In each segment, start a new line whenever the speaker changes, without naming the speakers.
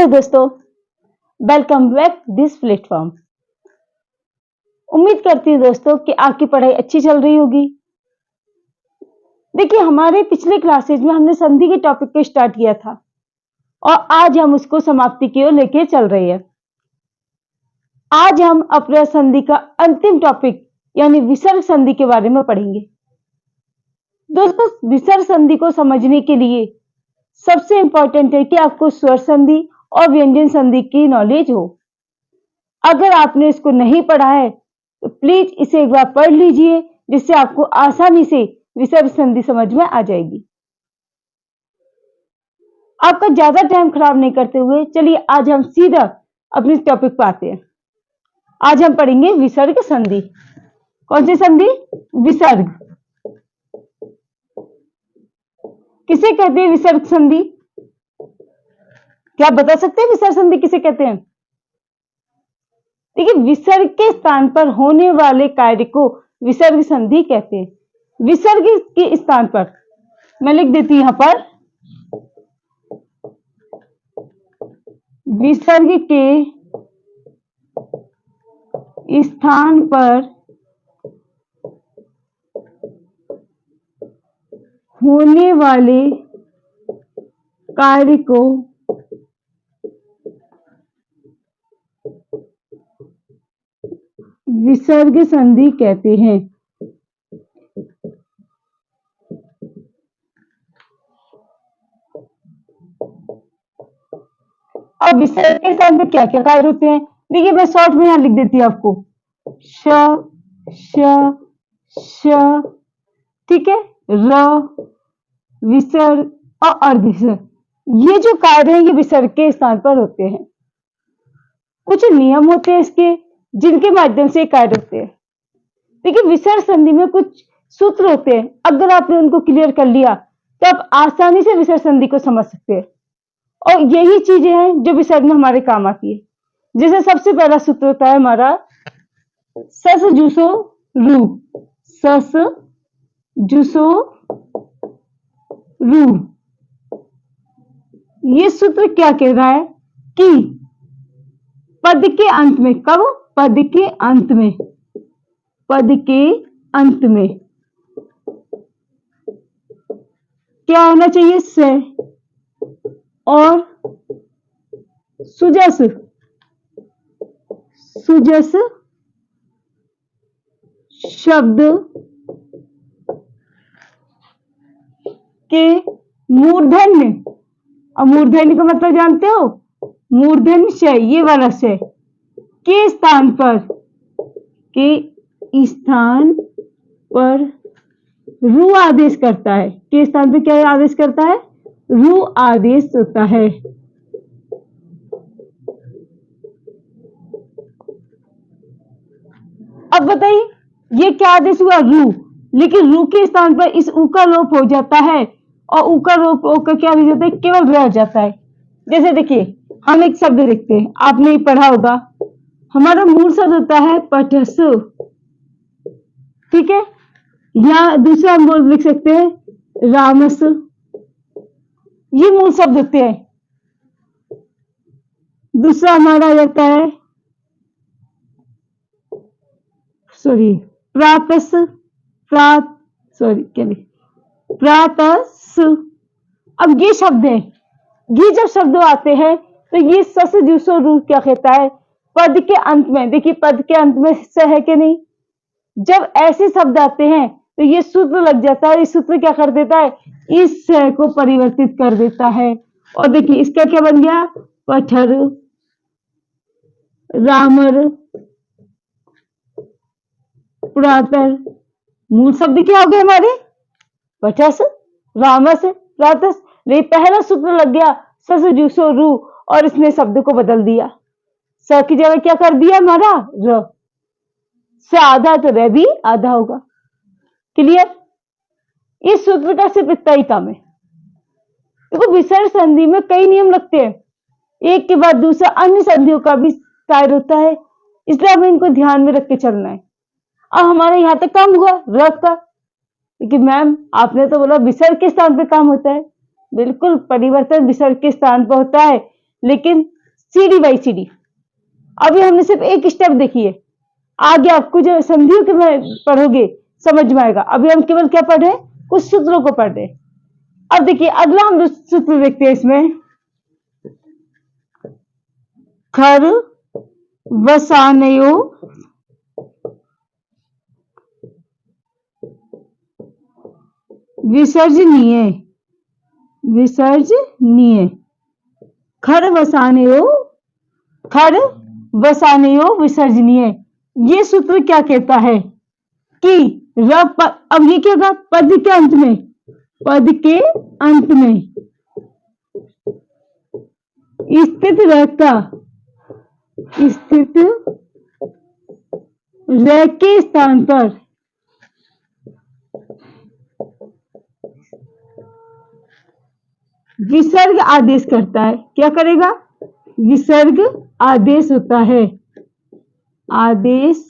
Hello दोस्तों, welcome back this platform. उम्मीद करती हूँ दोस्तों कि आपकी पढ़ाई अच्छी चल रही होगी। देखिए, हमारे पिछले क्लासेज में हमने संधि के टॉपिक को स्टार्ट किया था और आज हम उसको समाप्ति की ओर लेके चल रहे हैं। आज हम अपने संधि का अंतिम टॉपिक यानी विसर्ग संधि के बारे में पढ़ेंगे। दोस्तों, विसर्ग संधि को समझने के लिए सबसे इंपॉर्टेंट है कि आपको स्वर संधि और व्यंजन संधि की नॉलेज हो। अगर आपने इसको नहीं पढ़ा है तो प्लीज इसे एक बार पढ़ लीजिए, जिससे आपको आसानी से विसर्ग संधि समझ में आ जाएगी। आपका ज्यादा टाइम खराब नहीं करते हुए चलिए आज हम सीधा अपने टॉपिक पर आते हैं। आज हम पढ़ेंगे विसर्ग संधि। कौन सी संधि? विसर्ग। किसे कहते हैं विसर्ग संधि? क्या आप बता सकते हैं विसर्ग संधि किसे कहते हैं? देखिए, विसर्ग के स्थान पर होने वाले कार्य को विसर्ग संधि कहते हैं। विसर्ग के स्थान पर मैं लिख देती हूं यहां पर, विसर्ग के स्थान पर होने वाले कार्य को विसर्ग संधि कहते हैं। अब विसर्ग के स्थान पर क्या क्या कार्य होते हैं? देखिए, मैं शॉर्ट में यहां लिख देती हूं आपको, श श श, ठीक है, र, विसर्ग और अर्धविसर्ग। ये जो कार्य है ये विसर्ग के स्थान पर होते हैं। कुछ नियम होते हैं इसके, जिनके माध्यम से कार्य होते हैं। देखिए, विसर्ग संधि में कुछ सूत्र होते हैं, अगर आपने उनको क्लियर कर लिया तो आप आसानी से विसर्ग संधि को समझ सकते हैं। और यही चीजें हैं जो विसर्ग में हमारे काम आती है। जैसे सबसे पहला सूत्र होता है हमारा सस जुसो रू। सस जुसो रू। ये सूत्र क्या कह रहा है कि पद के अंत में, कब? पद के अंत में, पद के अंत में क्या होना चाहिए? से और सुजस, सुजस शब्द के मूर्धन्य, और मूर्धन्य का मतलब जानते हो? मूर्धन्य श, ये वाला श के स्थान पर, के स्थान पर रू आदेश करता है। के स्थान पर क्या आदेश करता है? रू आदेश होता है। अब बताइए, ये क्या आदेश हुआ? रू। लेकिन रू के स्थान पर इस ऊ का लोप हो जाता है और ऊ का लोप होकर क्या हो जाता है? केवल रह जाता है। जैसे देखिए, हम एक शब्द लिखते हैं, आपने ही पढ़ा होगा, हमारा मूल शब्द होता है पठस, ठीक है। या दूसरा हम बोल लिख सकते हैं रामस। ये मूल शब्द होते हैं। दूसरा हमारा आ जाता है प्रातस, प्रातस। अब ये शब्द है, ये जब शब्द आते हैं तो ये सस जुसो रू क्या कहता है? पद के अंत में। देखिए, पद के अंत में स है कि नहीं? जब ऐसे शब्द आते हैं तो ये सूत्र लग जाता है। इस सूत्र क्या कर देता है? इस स को परिवर्तित कर देता है। और देखिए, इसका क्या बन गया? पठर, रामर, प्रातर। मूल शब्द क्या हो गए हमारे? पठस, रामस, प्रातस। नहीं, पहला सूत्र लग गया सस जुसो रू और इसने शब्द को बदल दिया। स की जगह क्या कर दिया हमारा? र। से आधा तो र भी आधा होगा। क्लियर? इस सूत्र का सिर्फ इतना ही काम है। देखो, विसर्ग संधि में कई नियम लगते हैं, एक के बाद दूसरा अन्य संधियों का भी कार्य होता है, इसलिए हमें इनको ध्यान में रख के चलना है। अब हमारे यहां तक काम हुआ र का, लेकिन मैम आपने तो बोला विसर्ग के स्थान पे काम होता है। बिल्कुल, परिवर्तन विसर्ग के स्थान पर होता है, लेकिन सीढ़ी बाई सीढ़ी। अभी हमने सिर्फ एक स्टेप देखी है, आगे आपको जो संधियों के पढ़ोगे समझ में आएगा। अभी हम केवल क्या पढ़ रहे हैं, कुछ सूत्रों को पढ़ रहे हैं। अब देखिए अगला हम सूत्र देखते हैं इसमें, खर वसानयो विसर्जनीय, विसर्जनीय, खर वसानयो, खर वसानयो विसर्जनीय। ये सूत्र क्या कहता है कि अब ये क्या होगा, पद के अंत में, पद के अंत में स्थित रहता, स्थित र के स्थान पर विसर्ग आदेश करता है। क्या करेगा, विसर्ग आदेश होता है, आदेश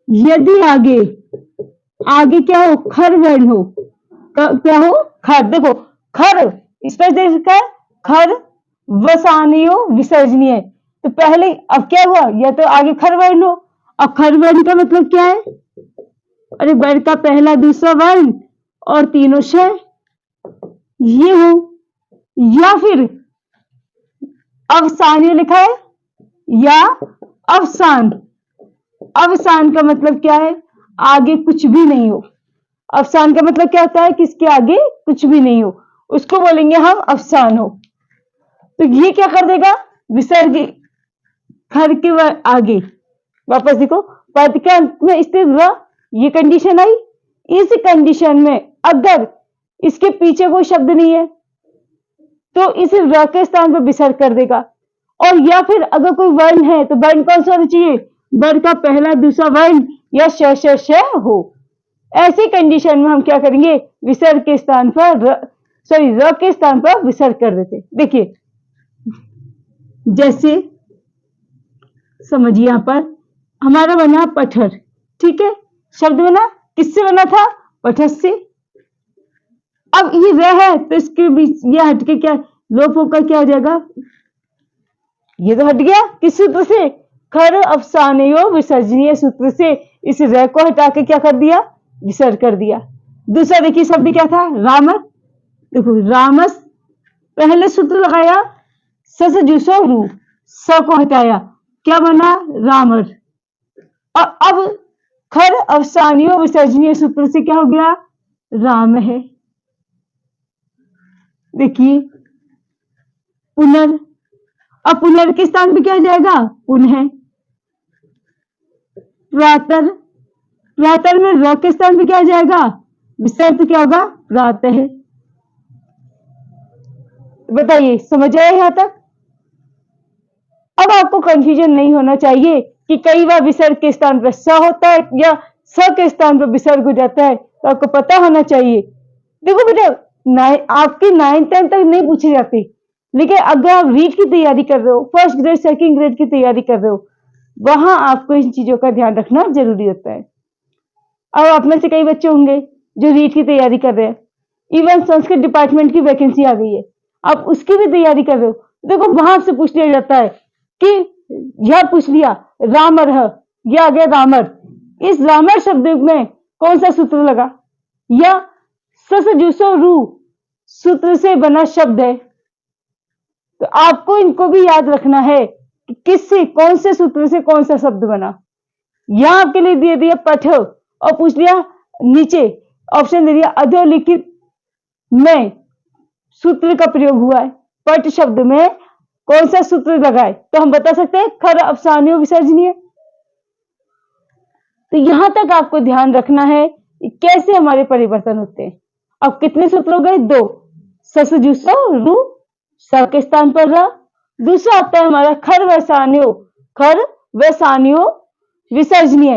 यदि आगे, आगे क्या हो, खर वर्ण हो, क्या हो, खर। देखो खर स्पेशल खर वसानयो विसर्जनीय, तो पहले अब क्या हुआ, या तो आगे खर वर्ण हो। अब खर वर्ण का मतलब क्या है, अरे वर्ण का पहला दूसरा वर्ण और तीनों शय ये हो, या फिर अवसान्य लिखा है या अवसान। अवसान का मतलब क्या है, आगे कुछ भी नहीं हो। अवसान का मतलब क्या होता है कि इसके आगे कुछ भी नहीं हो, उसको बोलेंगे हम अवसान हो। तो ये क्या कर देगा, विसर्ग खर के आगे, वापस देखो पद के अंत में स्थित र, ये कंडीशन आई। इस कंडीशन में अगर इसके पीछे कोई शब्द नहीं है तो इस र के स्थान पर विसर्ग कर देगा। और या फिर अगर कोई वर्ण है तो वर्ण कौन सा होना चाहिए, वर्ण का पहला दूसरा वर्ण या श हो। ऐसी कंडीशन में हम क्या करेंगे, विसर्ग के स्थान पर र के स्थान पर विसर्ग कर देते। देखिए जैसे समझिए, यहां पर हमारा बना पठर, ठीक है, शब्द बना, किससे बना था, पठर से। अब ये र है तो इसके बीच ये हटके क्या लोप होकर क्या हो जाएगा, ये तो हट गया किस सूत्र से, खर अवसानयो विसर्जनीय सूत्र से इस र को हटा के क्या कर दिया, विसर्ग कर दिया। दूसरा देखिए शब्द क्या था, रामर। देखो रामस, पहले सूत्र लगाया स से जुसो रू, स को हटाया, क्या बना, रामर। और अब खर अवसानियों विसर्जनीय सूत्र से क्या हो गया, राम है। देखिए पुनर, अब पुनर के स्थान पे क्या आ जाएगा, पुनः। प्रातर, प्रातर में र के स्थान पे क्या आ जाएगा, विसर्ग, क्या होगा, प्रातः। बताइए समझ आए यहां तक। अब आपको कंफ्यूजन नहीं होना चाहिए कि कई बार विसर्ग के स्थान पर स होता है या स के स्थान पर विसर्ग हो जाता है, तो आपको पता होना चाहिए। देखो बेटा आपकी 9th-10th तक नहीं पूछी जाती, लेकिन अगर आप रीट की तैयारी कर रहे हो, फर्स्ट ग्रेड सेकंड ग्रेड की तैयारी कर रहे हो, वहां आपको इन चीजों का ध्यान रखना जरूरी होता है। अब आप में से कई बच्चे होंगे जो रीट की तैयारी कर रहे हैं, इवन संस्कृत डिपार्टमेंट की वैकेंसी आ गई है, आप उसकी भी तैयारी कर रहे हो, देखो वहां से पूछ लिया जाता है कि यह पूछ लिया रामर है, यह आ गया रामर, इस रामर शब्द में कौन सा सूत्र लगा, या ससजुसो रू सूत्र से बना शब्द है। तो आपको इनको भी याद रखना है कि किससे, कौन से सूत्र से कौन सा शब्द बना। यहां आपके लिए दे दिया पठ और पूछ लिया नीचे ऑप्शन दे दिया अधोलिखित में सूत्र का प्रयोग हुआ है, पट शब्द में कौन सा सूत्र लगाए, तो हम बता सकते हैं खर अवसानियों विसर्जनीय। तो यहां तक आपको ध्यान रखना है कि कैसे हमारे परिवर्तन होते हैं। अब कितने सूत्र हो गए, 2, ससजुसो रू, स के स्थान पर र। दूसरा आता है हमारा खर वसानियो, खर वसानियो विसर्जनीय।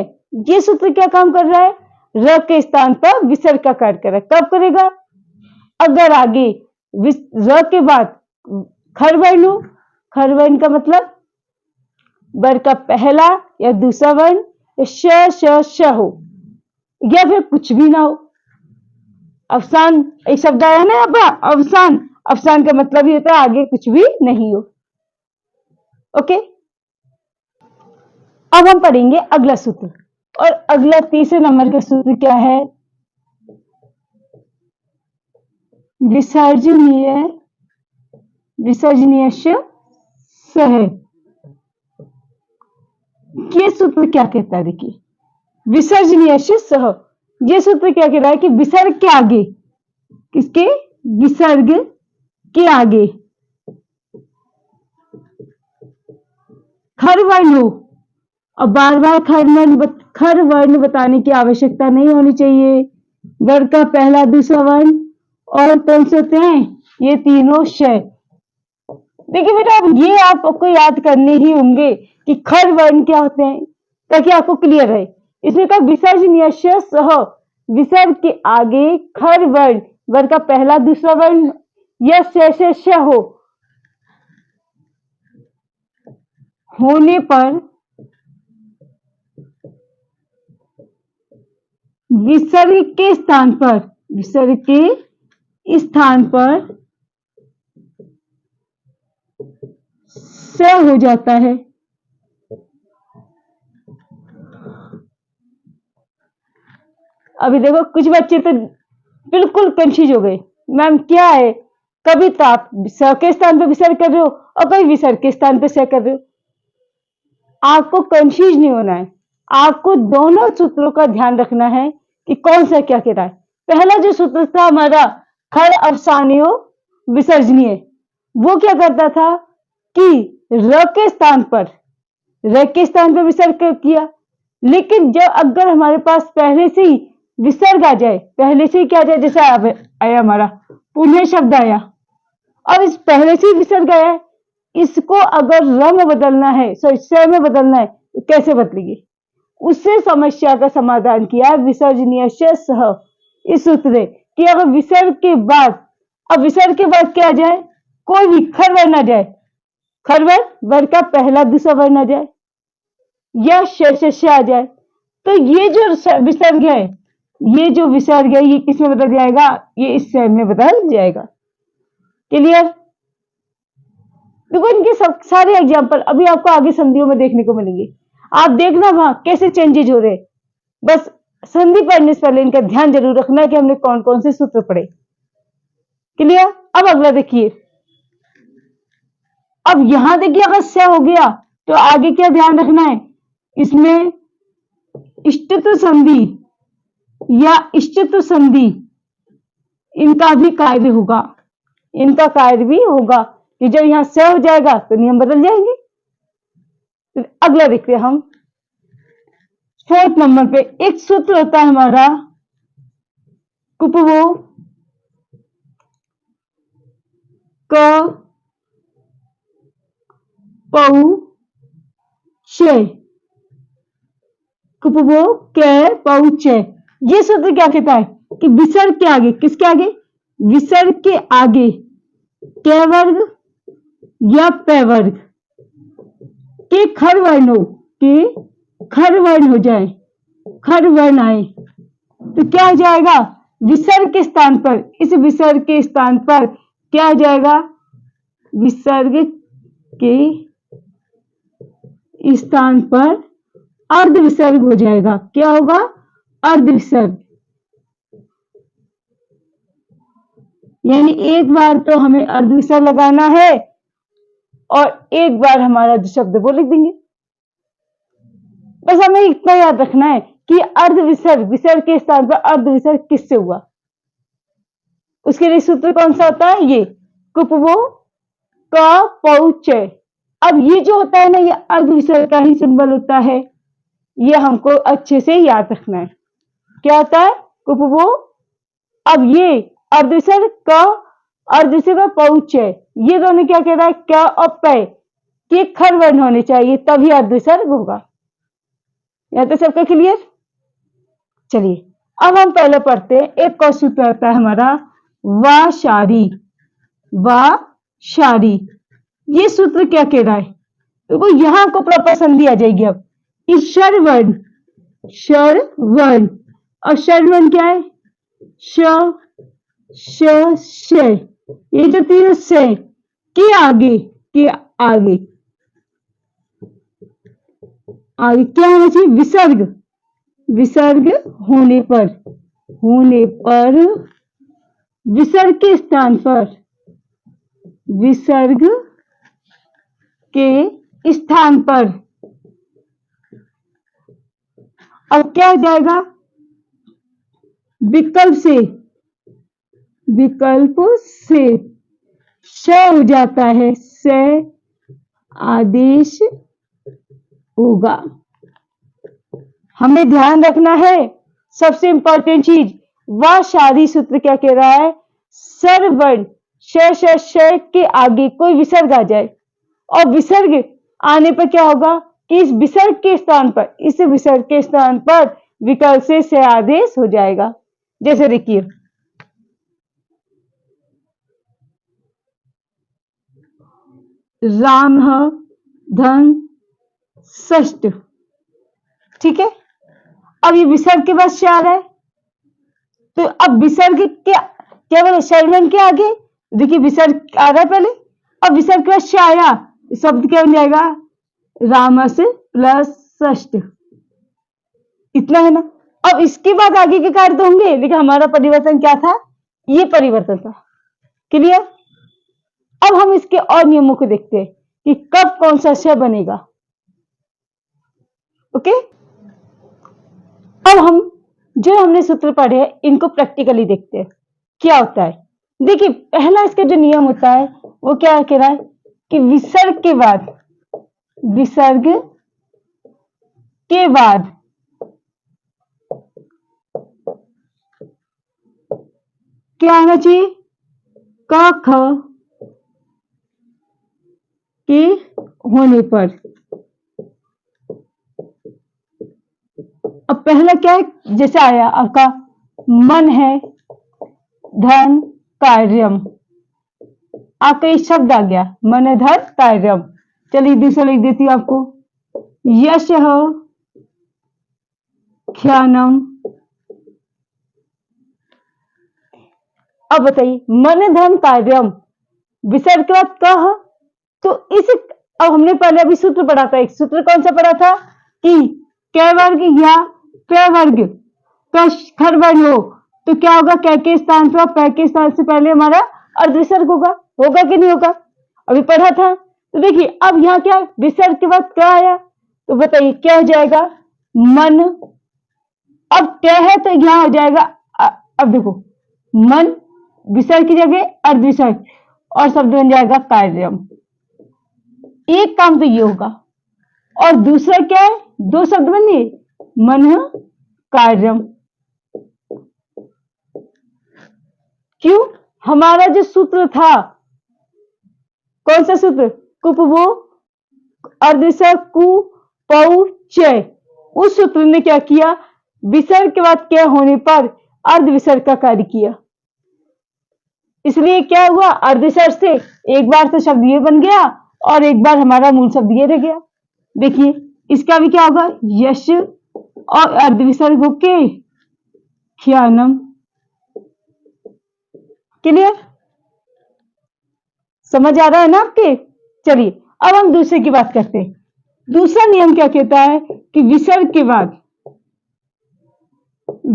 ये सूत्र क्या काम कर रहा है, र के स्थान पर विसर्ग का कार्य कर रहा है। कब करेगा, अगर आगे र के बाद खर वर्ण हो, खर वर्ण का मतलब वर्ण का पहला या दूसरा वर्ण श हो, या फिर कुछ भी ना हो। अवसान एक शब्द आया ना अब, अवसान, अवसान का मतलब ये होता है आगे कुछ भी नहीं हो। ओके, अब हम पढ़ेंगे अगला सूत्र, और अगला तीसरे नंबर का सूत्र क्या है? विसर्जनीय, विसर्जनीय सह। ये सूत्र क्या कहता है? देखिए, विसर्जनीय सह, ये सूत्र क्या कह रहा है कि विसर्ग के आगे, किसके? विसर्ग के आगे खर वर्ण हो। अब बार बार खर वर्ण बताने की आवश्यकता नहीं होनी चाहिए। वर्ग का पहला दूसरा वर्ण और कौन से होते हैं? ये तीनों शय। देखिए बेटा, अब ये आपको याद करने ही होंगे कि खर वर्ण क्या होते हैं, ताकि आपको क्लियर रहे। इसमें कहा विसर्जनीय सह, विसर्ग के आगे खर वर्ण, वर्ग का पहला दूसरा वर्ण या श हो, होने पर विसर्ग के स्थान पर, विसर्ग के स्थान पर स हो जाता है। अभी देखो कुछ बच्चे तो बिल्कुल कंफ्यूज हो गए, मैम क्या है? कभी तो आप स के स्थान पर विसर्ग कर रहे हो और कभी विसर्ग के स्थान पर स कर रहे हो। आपको कंफ्यूज नहीं होना है, आपको दोनों सूत्रों का ध्यान रखना है कि कौन सा क्या कह रहा है। पहला जो सूत्र था हमारा खर अवसानियो विसर्जनीय, वो क्या करता था कि र के स्थान पर, र के स्थान पर विसर्ग किया। लेकिन जब अगर हमारे पास पहले से ही विसर्ग आ जाए, पहले से ही क्या आ जाए, जैसे आया हमारा पुण्य शब्द आया, और इस पहले से ही विसर्ग आया है, इसको अगर र में बदलना है, सॉरी स में बदलना है, तो कैसे बदलेंगे? उससे समस्या का समाधान किया विसर्जनीय सह इस सूत्र ने, कि अगर विसर्ग के बाद, अब विसर्ग के बाद क्या आ जाए? कोई भी खर वर्ण आ जाए, खर वर्ण वर्ग का पहला दूसरा वर्ण आ जाए, या श आ जाए, तो ये जो विसर्ग है, ये जो विसर्ग है, ये किस में बदल जाएगा? ये इस स में बदल जाएगा। क्लियर? देखो इनके सब सारे एग्जाम्पल अभी आपको आगे संधियों में देखने को मिलेंगे। आप देखना वहां कैसे चेंजेज हो रहे। बस संधि पढ़ने से पहले इनका ध्यान जरूर रखना कि हमने कौन कौन से सूत्र पढ़े। क्लियर? अब अगला देखिए, अब यहां देखिए अगर स हो गया तो आगे क्या ध्यान रखना है? इसमें इष्टतु संधि या इष्टतु संधि, इनका भी कार्य होगा, इनका कार्य भी होगा कि जब यहां स हो जाएगा तो नियम बदल जाएंगे। तो अगला देखते हैं हम, फोर्थ नंबर पे एक सूत्र होता है हमारा कुपवो क पौ च, कुपवो क पौ च। ये सूत्र क्या कहता है कि विसर्ग के आगे, किसके आगे? विसर्ग के आगे क वर्ग या प वर्ग के खर वर्ण हो, के खर वर्ण हो जाए, खर वर्ण आए, तो क्या हो जाएगा? विसर्ग के स्थान पर, इस विसर्ग के स्थान पर क्या हो जाएगा? विसर्ग के स्थान पर अर्ध विसर्ग हो जाएगा। क्या होगा? अर्ध विसर्ग। यानी एक बार तो हमें अर्ध विसर्ग लगाना है और एक बार हमारा जो शब्द वो लिख देंगे। बस हमें इतना याद रखना है कि अर्ध विसर्ग, विसर्ग के स्थान पर अर्ध विसर्ग किससे हुआ, उसके लिए सूत्र कौन सा होता है? ये कुपवो क पौ च। अब ये जो होता है ना, ये अर्ध विसर्ग का ही सिंबल होता है, ये हमको अच्छे से याद रखना है। क्या होता है? कुपवो, अब ये अर्ध विसर्ग क, अर्ध विसर्ग पौ च, ये दोनों क्या कह रहा है? क और प के खर वर्ण होने चाहिए, तभी अर्ध विसर्ग होगा। यहां तो सबका क्लियर? चलिए अब हम पहले पढ़ते हैं, एक और सूत्र आता है हमारा वाशारी, वाशारी। ये सूत्र क्या कह रहा है? देखो यहां को प्रॉपर संधि आ जाएगी। अब इस शर वर्ण, शर वर्ण, और शर वर्ण क्या है? श श, श, ये जो तीनों श के आगे, के आगे आगे क्या होना चाहिए? विसर्ग। विसर्ग होने पर विसर्ग के स्थान पर, विसर्ग के स्थान पर अब क्या हो जाएगा? विकल्प से, विकल्प से श हो जाता है, स आदेश होगा। हमें ध्यान रखना है, सबसे इंपॉर्टेंट चीज, वह शादी सूत्र क्या कह रहा है? सर्ववर्ण श के आगे कोई विसर्ग आ जाए, और विसर्ग आने पर क्या होगा कि इस विसर्ग के स्थान पर, इस विसर्ग के स्थान पर विकल्प से आदेश हो जाएगा। जैसे देखिए, राम धन षष्ठ, ठीक है। अब ये विसर्ग के बाद से आ रहा है, तो अब विसर्ग क्या बोले? सर्वनाम के आगे देखिए विसर्ग आ रहा है पहले, अब विसर्ग के बाद से आया, शब्द क्या बन जाएगा? रामस प्लस षष्ठ, इतना है ना। अब इसके बाद आगे के कार्य तो होंगे, लेकिन हमारा परिवर्तन क्या था? ये परिवर्तन था। क्लियर? अब हम इसके और नियमों को देखते हैं कि कब कौन सा श बनेगा। ओके, अब हम जो हमने सूत्र पढ़े हैं इनको प्रैक्टिकली देखते हैं क्या होता है। देखिए, पहला इसका जो नियम होता है वो क्या कह रहा है कि विसर्ग के बाद, विसर्ग के बाद क्या आना चाहिए? क ख के होने पर। अब पहला क्या है? जैसे आया आपका मन है धन कार्यम, आपका एक शब्द आ गया मन धन कार्यम। चलिए दूसरा लिख देती हूँ आपको, यश ख्यानम। अब बताइए, मन धन कार्यम विसर्ग के बाद कह, तो इस, अब हमने पहले अभी सूत्र पढ़ा था, एक सूत्र कौन सा पढ़ा था कि कै वर्ग या पै वर्ग का खर वर्ण हो तो क्या होगा? कै के स्थान पर, पै के स्थान से पहले हमारा अर्ध विसर्ग होगा। होगा कि नहीं होगा? अभी पढ़ा था। तो देखिए, अब यहाँ क्या विसर्ग के बाद क्या आया, तो बताइए क्या हो जाएगा? मन। अब क्या है तो यहाँ हो जाएगा, अब देखो, मन विसर्ग की जगह अर्ध विसर्ग, और शब्द बन जाएगा कार्यम। एक काम तो ये होगा, और दूसरा क्या है? दो शब्द बने, मन कार्यम। क्यों? हमारा जो सूत्र था, कौन सा सूत्र? कुपवो अर्धविसर्ग कु पौ चय, उस सूत्र ने क्या किया? विसर्ग के बाद क्या होने पर अर्ध विसर्ग का कार्य किया। इसलिए क्या हुआ? अर्धविसर्ग से एक बार तो शब्द ये बन गया और एक बार हमारा मूल शब्द ये रह गया। देखिए, इसका भी क्या होगा? यश और अर्ध विसर्ग होके ख्यानम। क्लियर? समझ आ रहा है ना आपके? चलिए अब हम दूसरे की बात करते हैं। दूसरा नियम क्या कहता है कि विसर्ग के बाद,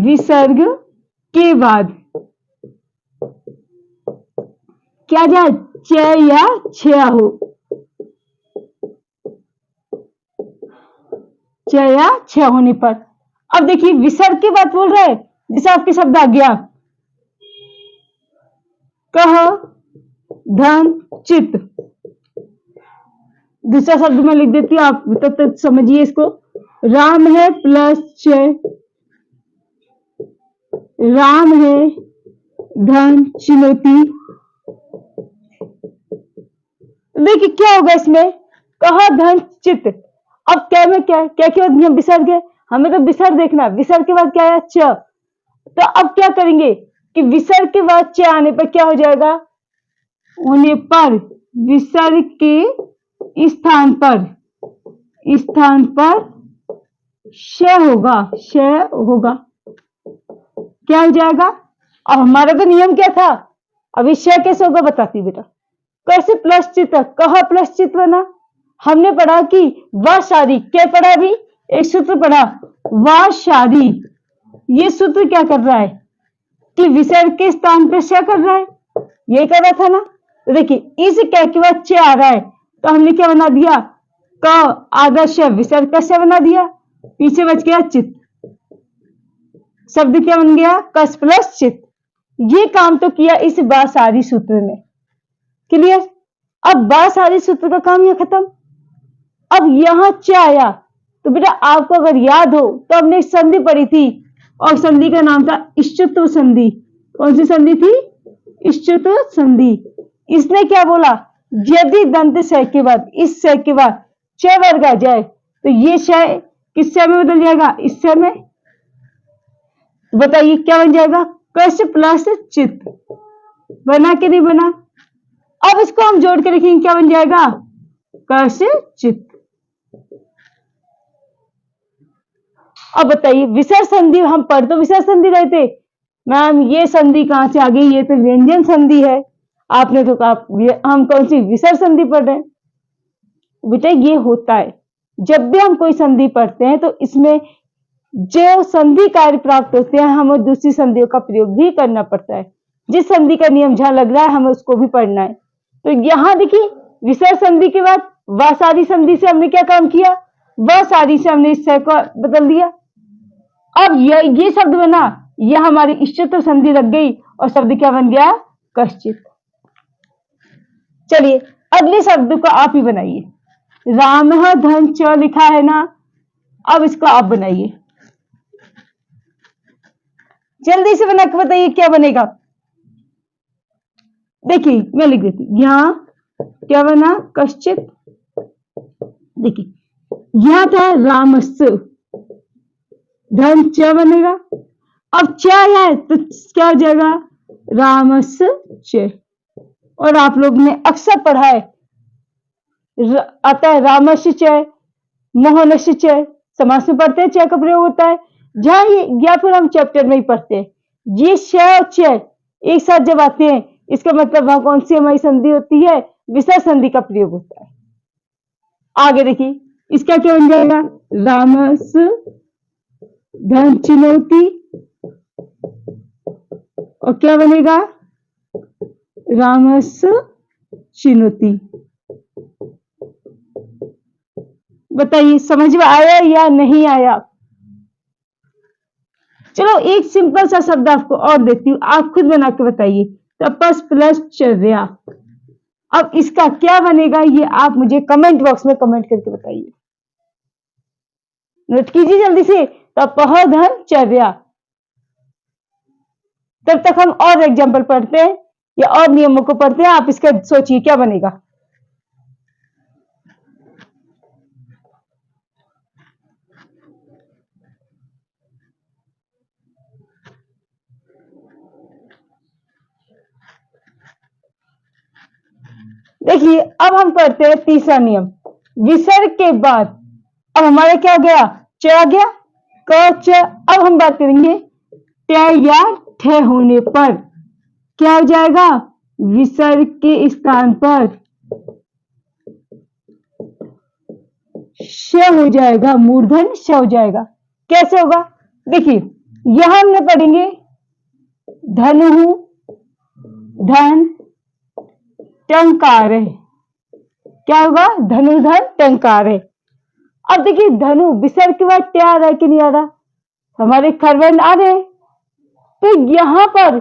विसर्ग के बाद क्या जाए? च या छ हो, च या छ होने पर। अब देखिए, विसर्ग की बात बोल रहा है, जैसे आपके शब्द आ गया कह धन चित, दूसरा शब्द मैं लिख देती हूँ, आप तब तक समझिए इसको। राम है प्लस च, राम है धन चुनौती। देखिए क्या होगा इसमें? कहा धन चित। अब क्या में क्या क्या विसर्ग है, हमें तो विसर्ग देखना। विसर्ग के बाद क्या है? च। तो अब क्या करेंगे कि विसर्ग के बाद च आने पर क्या हो जाएगा? होने पर विसर्ग के स्थान पर, स्थान पर श होगा, श होगा। क्या हो जाएगा? अब हमारा तो नियम क्या था, अब इस श कैसे होगा बताती बेटा। कैसे प्लस चित्त, कहा प्लस चित्त बना, हमने पढ़ा कि व शादी, क्या पढ़ा अभी, एक सूत्र पढ़ा व शादी, ये सूत्र क्या कर रहा है कि विसर्ग के स्थान पर श कर रहा है, ये कर रहा था ना। तो देखिए इस क के बाद च आ रहा है तो हमने क्या बना दिया, क आदर्श विसर्ग का श बना दिया, पीछे बच गया चित्त, शब्द क्या बन गया, कस प्लस चित्त। ये काम तो किया इस बासारी सूत्र ने, क्लियर। अब बासारी सूत्र का काम यह खत्म। अब यहां च आया तो बेटा आपको अगर याद हो तो हमने संधि पढ़ी थी और संधि का नाम था इष्टत्व संधि। कौन सी संधि थी, इष्टत्व संधि। इसने क्या बोला, यदि दंत स के बाद, इस स के बाद च वर्ग आ जाए तो ये श किस श में बदल जाएगा, इस श में। बताइए क्या बन जाएगा, कश प्लस चित्त, बना कि नहीं बना। अब इसको हम जोड़ के लिखेंगे, क्या बन जाएगा, कश चित्त। अब बताइए विसर्ग संधि, हम पढ़ तो विसर्ग संधि रहे थे, मैम ये संधि कहां से आ गई, ये तो व्यंजन संधि है। आपने तो कहा हम कौन सी विसर्ग संधि पढ़ रहे हैं। बेटा ये होता है, जब भी हम कोई संधि पढ़ते हैं तो इसमें जो संधि कार्य प्राप्त होते हैं हमें दूसरी संधियों का प्रयोग भी करना पड़ता है। जिस संधि का नियम जहां लग रहा है हमें उसको भी पढ़ना है। तो यहां देखिए विसर्ग संधि के बाद वासारी संधि से हमने क्या काम किया, वासारी से हमने इस स को बदल दिया। अब ये शब्द बना, यह हमारी इष्टत्व संधि लग गई और शब्द क्या बन गया, कश्चित। चलिए अगले शब्द को आप ही बनाइए, राम धन च लिखा है ना, अब इसको आप बनाइए, जल्दी से बना के बताइए क्या बनेगा। देखिए मैं लिख देती हूं, यहां क्या बना, कश्चित। देखिए यहां था रामस्, धन च बनेगा। अब च है तो क्या हो जाएगा, रामस् च। और आप लोग ने अक्सर पढ़ा है, आता है रामस्य च, मोहनस्य च, समास में पढ़ते हैं च का प्रयोग होता है जहां ये, या फिर हम चैप्टर में ही पढ़ते हैं। ये श और च एक साथ जब आते हैं इसका मतलब वहां कौन सी हमारी संधि होती है, विसर्ग संधि का प्रयोग होता है। आगे देखिए इसका क्या बन जाएगा, रामस धन चिनौती, और क्या बनेगा, रामस चिनौती। बताइए समझ में आया या नहीं आया। चलो एक सिंपल सा शब्द आपको और देती हूं, आप खुद बना के बताइए, तपस प्लस चर्या। अब इसका क्या बनेगा ये आप मुझे कमेंट बॉक्स में कमेंट करके बताइए, नोट कीजिए जल्दी से, तपह धन चर्या। तब तक हम और एग्जाम्पल पढ़ते हैं या और नियमों को पढ़ते हैं, आप इसका सोचिए क्या बनेगा। देखिए अब हम करते हैं तीसरा नियम, विसर्ग के बाद अब हमारा क्या हो गया, च आ गया, क च। अब हम बात करेंगे ट या ठ होने पर क्या हो जाएगा, विसर्ग के स्थान पर श हो जाएगा, मूर्धन श हो जाएगा। कैसे होगा, देखिए यहां हमने पढ़ेंगे धनु, धन टंकार है, क्या होगा, धनुधन टंकार है। अब देखिए धनु विसर्ग के बाद क्या आ रहा है कि नहीं आ रहा, हमारे खरवर्ण आ रहे हैं, तो यहां पर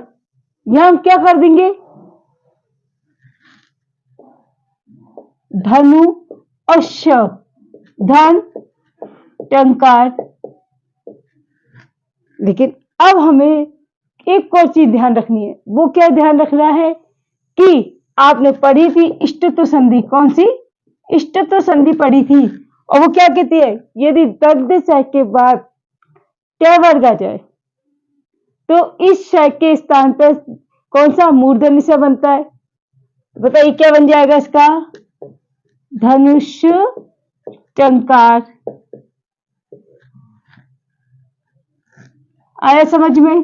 यहां हम क्या कर देंगे, धनु और श, धन टंकार। लेकिन अब हमें एक और चीज ध्यान रखनी है, वो क्या ध्यान रखना है कि आपने पढ़ी थी इष्टत्व संधि, कौन सी, इष्टत्व संधि पढ़ी थी, और वो क्या कहती है, यदि दंत स के बाद ट वर्ग आ जाए तो इस श के स्थान पर कौन सा मूर्धन्य स बनता है। बताइए क्या बन जाएगा इसका, धनुष टंकार। आया समझ में।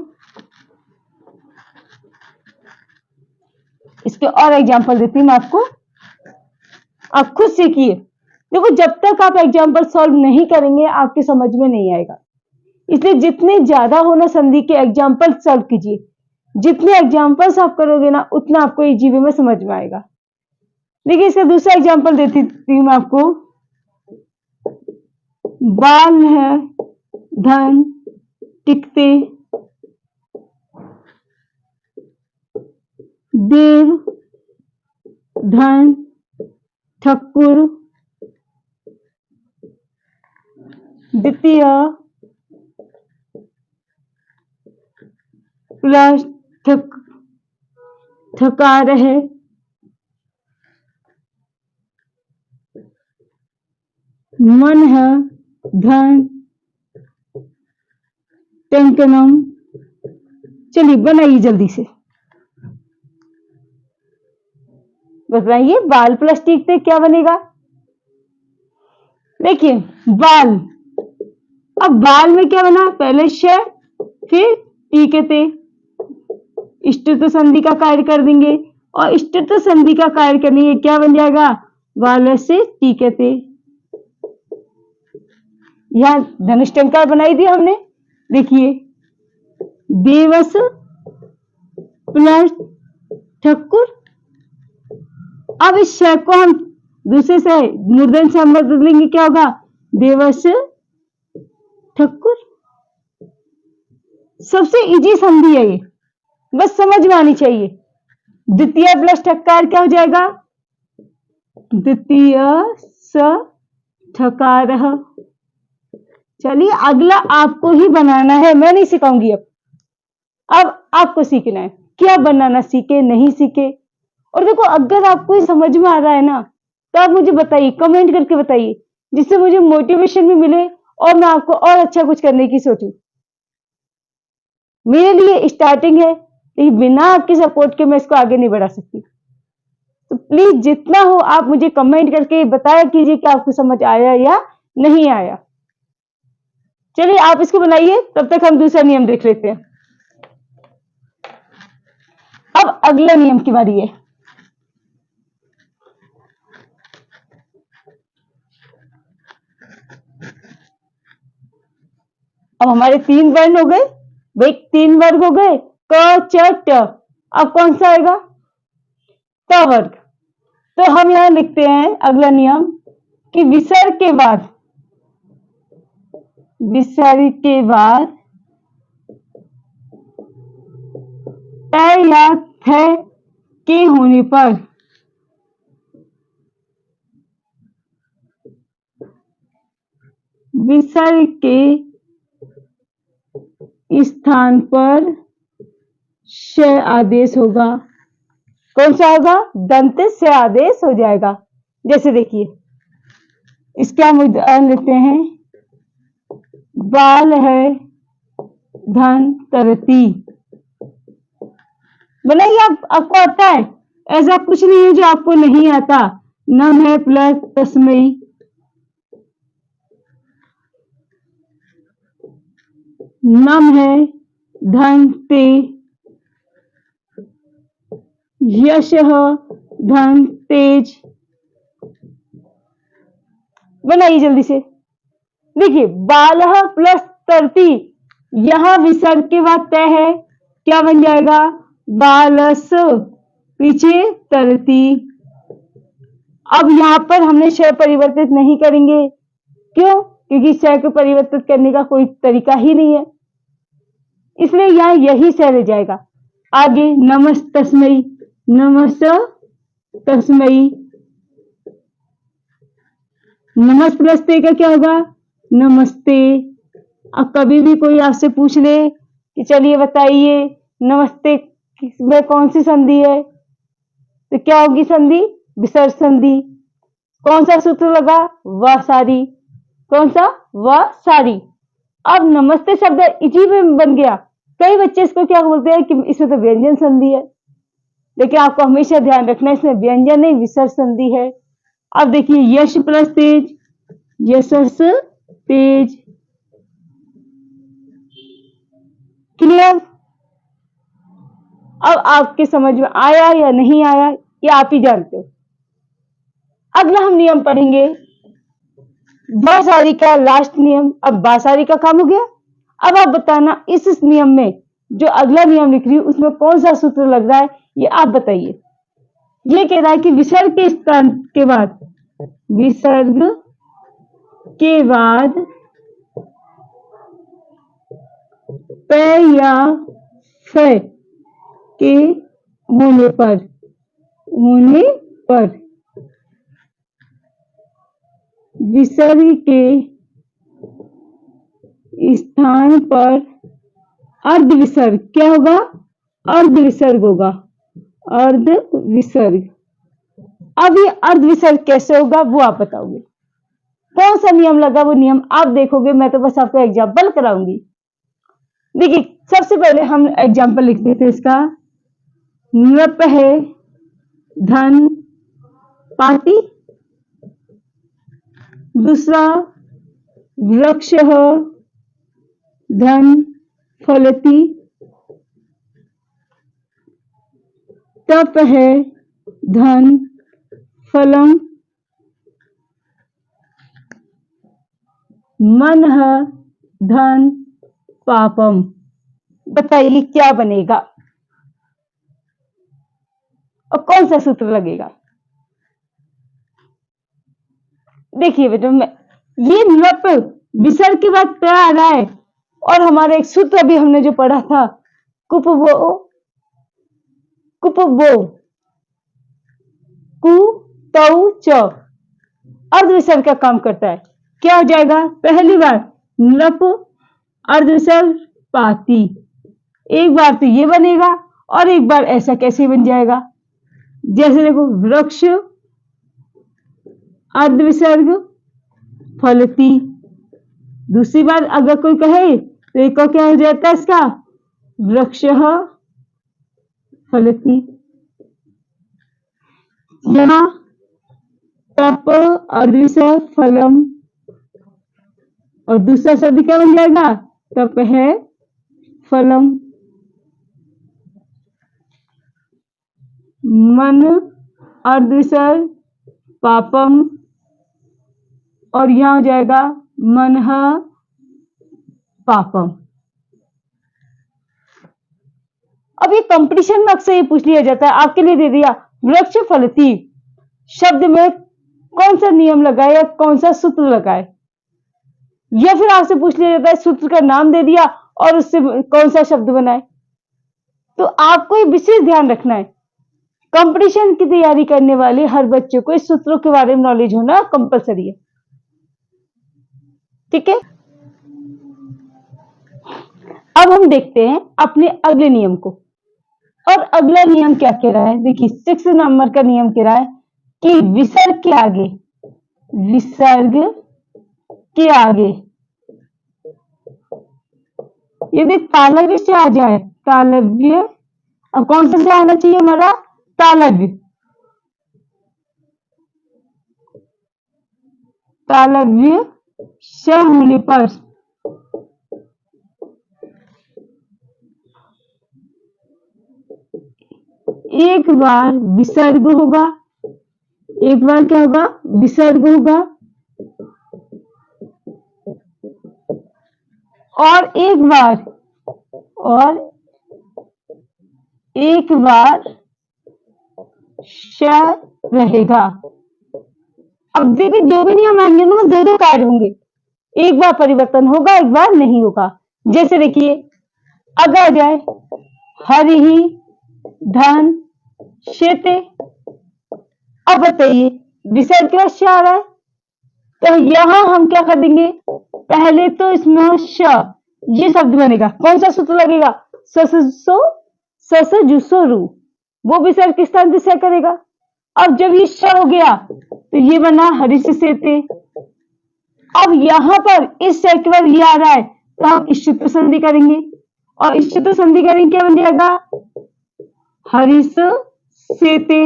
इसके और एग्जाम्पल देती हूँ मैं आपको, आप खुद सीखिए। देखो जब तक आप एग्जाम्पल सॉल्व नहीं करेंगे आपके समझ में नहीं आएगा, इसलिए जितने ज्यादा हो ना संधि के एग्जाम्पल सॉल्व कीजिए। जितने एग्जाम्पल्स आप करोगे ना उतना आपको इजी वे में समझ में आएगा। देखिए इसका दूसरा एग्जाम्पल देती हूँ मैं आपको। बाल है धन टिकते, देव धन ठकुर, द्वितीय प्लस ठकार है, मन है धन टंकनम। चलिए बनाइए जल्दी से, बताइए बाल प्लस टीकते क्या बनेगा। देखिए बाल, अब बाल में क्या बना, पहले श फिर टीकते, इष्टतम संधि का कार्य कर देंगे और इष्टतम संधि का कार्य करने के क्या बन जाएगा, बाल से टीकते। यहां धनुष टंकार बनाई दिया हमने। देखिए देवस प्लस ठकुर, अब इस श को हम दूसरे से मूर्धन से हम बदलेंगे, क्या होगा, देवस ठकुर। सबसे इजी संधि है ये, बस समझ में आनी चाहिए। द्वितीय प्लस ठक्कार क्या हो जाएगा, द्वितीय स ठकार। चलिए अगला आपको ही बनाना है, मैं नहीं सिखाऊंगी। अब आपको सीखना है, क्या बनाना सीखे नहीं सीखे। और देखो अगर आपको ये समझ में आ रहा है ना तो आप मुझे बताइए, कमेंट करके बताइए, जिससे मुझे मोटिवेशन भी मिले और मैं आपको और अच्छा कुछ करने की सोचूं। मेरे लिए स्टार्टिंग है, लेकिन बिना आपके सपोर्ट के मैं इसको आगे नहीं बढ़ा सकती। तो प्लीज जितना हो आप मुझे कमेंट करके बताया कीजिए कि आपको समझ आया या नहीं आया। चलिए आप इसको बनाइए, तब तक हम दूसरा नियम देख लेते हैं। अब अगले नियम की बारी है। अब हमारे 3 वर्ण हो गए भाई, 3 वर्ग हो गए, क च ट। अब कौन सा आएगा, त वर्ग। तो हम यहां लिखते हैं अगला नियम कि विसर्ग के बाद ट या थ के होने पर विसर्ग के स्थान पर श आदेश होगा। कौन सा होगा, दंत से आदेश हो जाएगा। जैसे देखिए इसके हम उदाहरण लेते हैं, बाल है धन तरती। बनाइए, आपको आता है, ऐसा कुछ नहीं है जो आपको नहीं आता। नम है प्लस तस्मई, नम है धन ते, यश धन तेज। बनाइए जल्दी से। देखिए बाल प्लस तरती, यहां विसर्ग के बाद तय है, क्या बन जाएगा, बालस, पीछे तरती। अब यहां पर हमने श परिवर्तित नहीं करेंगे, क्यों, क्योंकि श को परिवर्तित करने का कोई तरीका ही नहीं है, इसलिए यहां यही श रह जाएगा। आगे नमस तस्मई, नमस तस्मई, नमस प्लस ते का क्या होगा, नमस्ते। अब कभी भी कोई आपसे पूछ ले कि चलिए बताइए नमस्ते में कौन सी संधि है, तो क्या होगी संधि, विसर्ग संधि। कौन सा सूत्र लगा, व सारी। कौन सा, व सारी। अब नमस्ते शब्द इसी में बन गया। कई बच्चे इसको क्या बोलते हैं कि इसमें तो व्यंजन संधि है, लेकिन आपको हमेशा ध्यान रखना इसमें व्यंजन नहीं विसर्ग संधि है। अब देखिए यश प्लस तेज, यशस तेज। क्लियर। अब आपके समझ में आया या नहीं आया ये आप ही जानते हो। अगला हम नियम पढ़ेंगे बहुसारी का लास्ट नियम। अब बासारी का काम हो गया। अब आप बताना इस नियम में जो अगला नियम लिख रही हूं उसमें कौन सा सूत्र लग रहा है ये आप बताइए। ये कह रहा है कि विसर्ग के स्थान के बाद, विसर्ग के बाद प या फ के होने पर विसर्ग के स्थान पर अर्ध विसर्ग क्या होगा? अर्ध विसर्ग होगा। अर्ध विसर्ग। अब ये अर्ध विसर्ग कैसे होगा वो आप बताओगे। कौन सा नियम लगा वो नियम आप देखोगे, मैं तो बस आपको एग्जाम्पल कराऊंगी। देखिए सबसे पहले हम एग्जाम्पल लिखते थे इसका, नृप है धन पाती। दूसरा वृक्ष धन फलती। तप है धन फलम। मन धन पापम। बताइए क्या बनेगा और कौन सा सूत्र लगेगा? देखिए बेटा, ये नप विसर्ग के बाद क्या आ रहा है और हमारा एक सूत्र अभी हमने जो पढ़ा था कुपवो, कुपवो कु तौ च अर्ध विसर्ग का काम करता है। क्या हो जाएगा? पहली बार नप अर्ध विसर्ग पाती, एक बार तो ये बनेगा और एक बार ऐसा कैसे बन जाएगा? जैसे देखो वृक्ष अर्ध विसर्ग फलती। दूसरी बार अगर कोई कहे तो एक और क्या हो जाता है इसका? वृक्ष फलती। यहाँ तप अर्ध विसर्ग फलम और दूसरा शब्द क्या बन जाएगा? तप है फलम। मन अर्ध विसर्ग पापम और यहां हो जाएगा मन पापम। अब ये कंपटीशन में अक्सर ये पूछ लिया जाता है, आपके लिए दे दिया वृक्ष फलती शब्द में कौन सा नियम लगाए या कौन सा सूत्र लगाए, या फिर आपसे पूछ लिया जाता है सूत्र का नाम दे दिया और उससे कौन सा शब्द बनाए। तो आपको ये विशेष ध्यान रखना है, कंपटीशन की तैयारी करने वाले हर बच्चे को इस सूत्रों के बारे में नॉलेज होना कंपलसरी है। ठीक है, अब हम देखते हैं अपने अगले नियम को। और अगला नियम क्या कह रहा है? देखिए 6 नंबर का नियम कह रहा है कि विसर्ग के आगे, विसर्ग के आगे यदि तालव्य से आ जाए, तालव्य, अब कौन सा से आना चाहिए हमारा? तालव्य। तालव्य श होने पर एक बार विसर्ग होगा, एक बार क्या होगा? विसर्ग होगा और एक बार श रहेगा। अब देखिए जो भी नियम आएंगे ना दो दो कार्य होंगे, एक बार परिवर्तन होगा एक बार नहीं होगा। जैसे देखिए अगर आ जाए हरि धन शेते, अब बताइए विसर्ग के बाद श आ रहा है तो यहां हम क्या कर देंगे? पहले तो इसमें श ये शब्द बनेगा, कौन सा सूत्र लगेगा? सस जुसो रू, वो विसर्ग किस स्थान पे स करेगा। अब जब ये श हो गया तो ये बना हरिश सेते। अब यहां पर इस श के बाद ये आ रहा है तो हम इष्ट संधि करेंगे और इष्ट संधि करेंगे क्या बन जाएगा? हरिश सेते।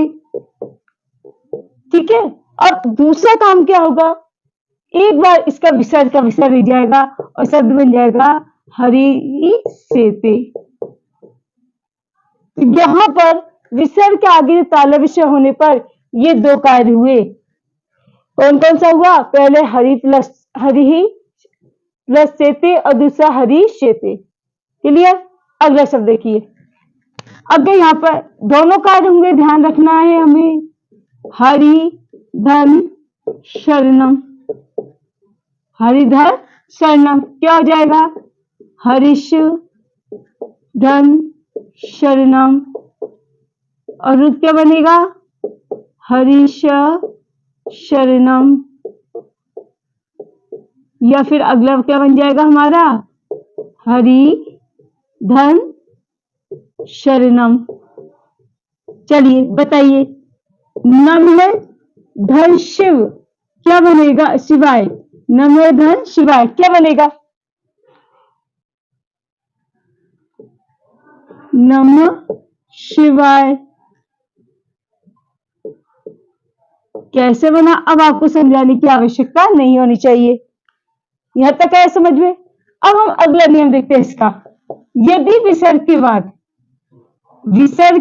ठीक है, और दूसरा काम क्या होगा? एक बार इसका विसर्ग का विसर्ग जाएगा और शब्द बन जाएगा हरि सेते। यहाँ पर विसर्ग के आगे तालव्य विषय होने पर ये दो कार्य हुए। कौन कौन सा हुआ? पहले हरि प्लस शेते और दूसरा हरि शेते। क्लियर? अगला शब्द देखिए। अब यहाँ पर दोनों कार्य होंगे, ध्यान रखना है हमें। हरि धन शरणम, हरिधर शरणम क्या हो जाएगा? हरिश धन शरणम। और रुद्र क्या बनेगा? हरीश शरणम। या फिर अगला क्या बन जाएगा हमारा? हरि धन शरणम। चलिए बताइए, नम्र धन शिव क्या बनेगा? शिवाय। नम्र धन शिवाय क्या बनेगा? नमः शिवाय। कैसे बना अब आपको समझाने की आवश्यकता नहीं होनी चाहिए। यहां तक है समझ में? अब हम अगला नियम देखते हैं इसका। यदि विसर्ग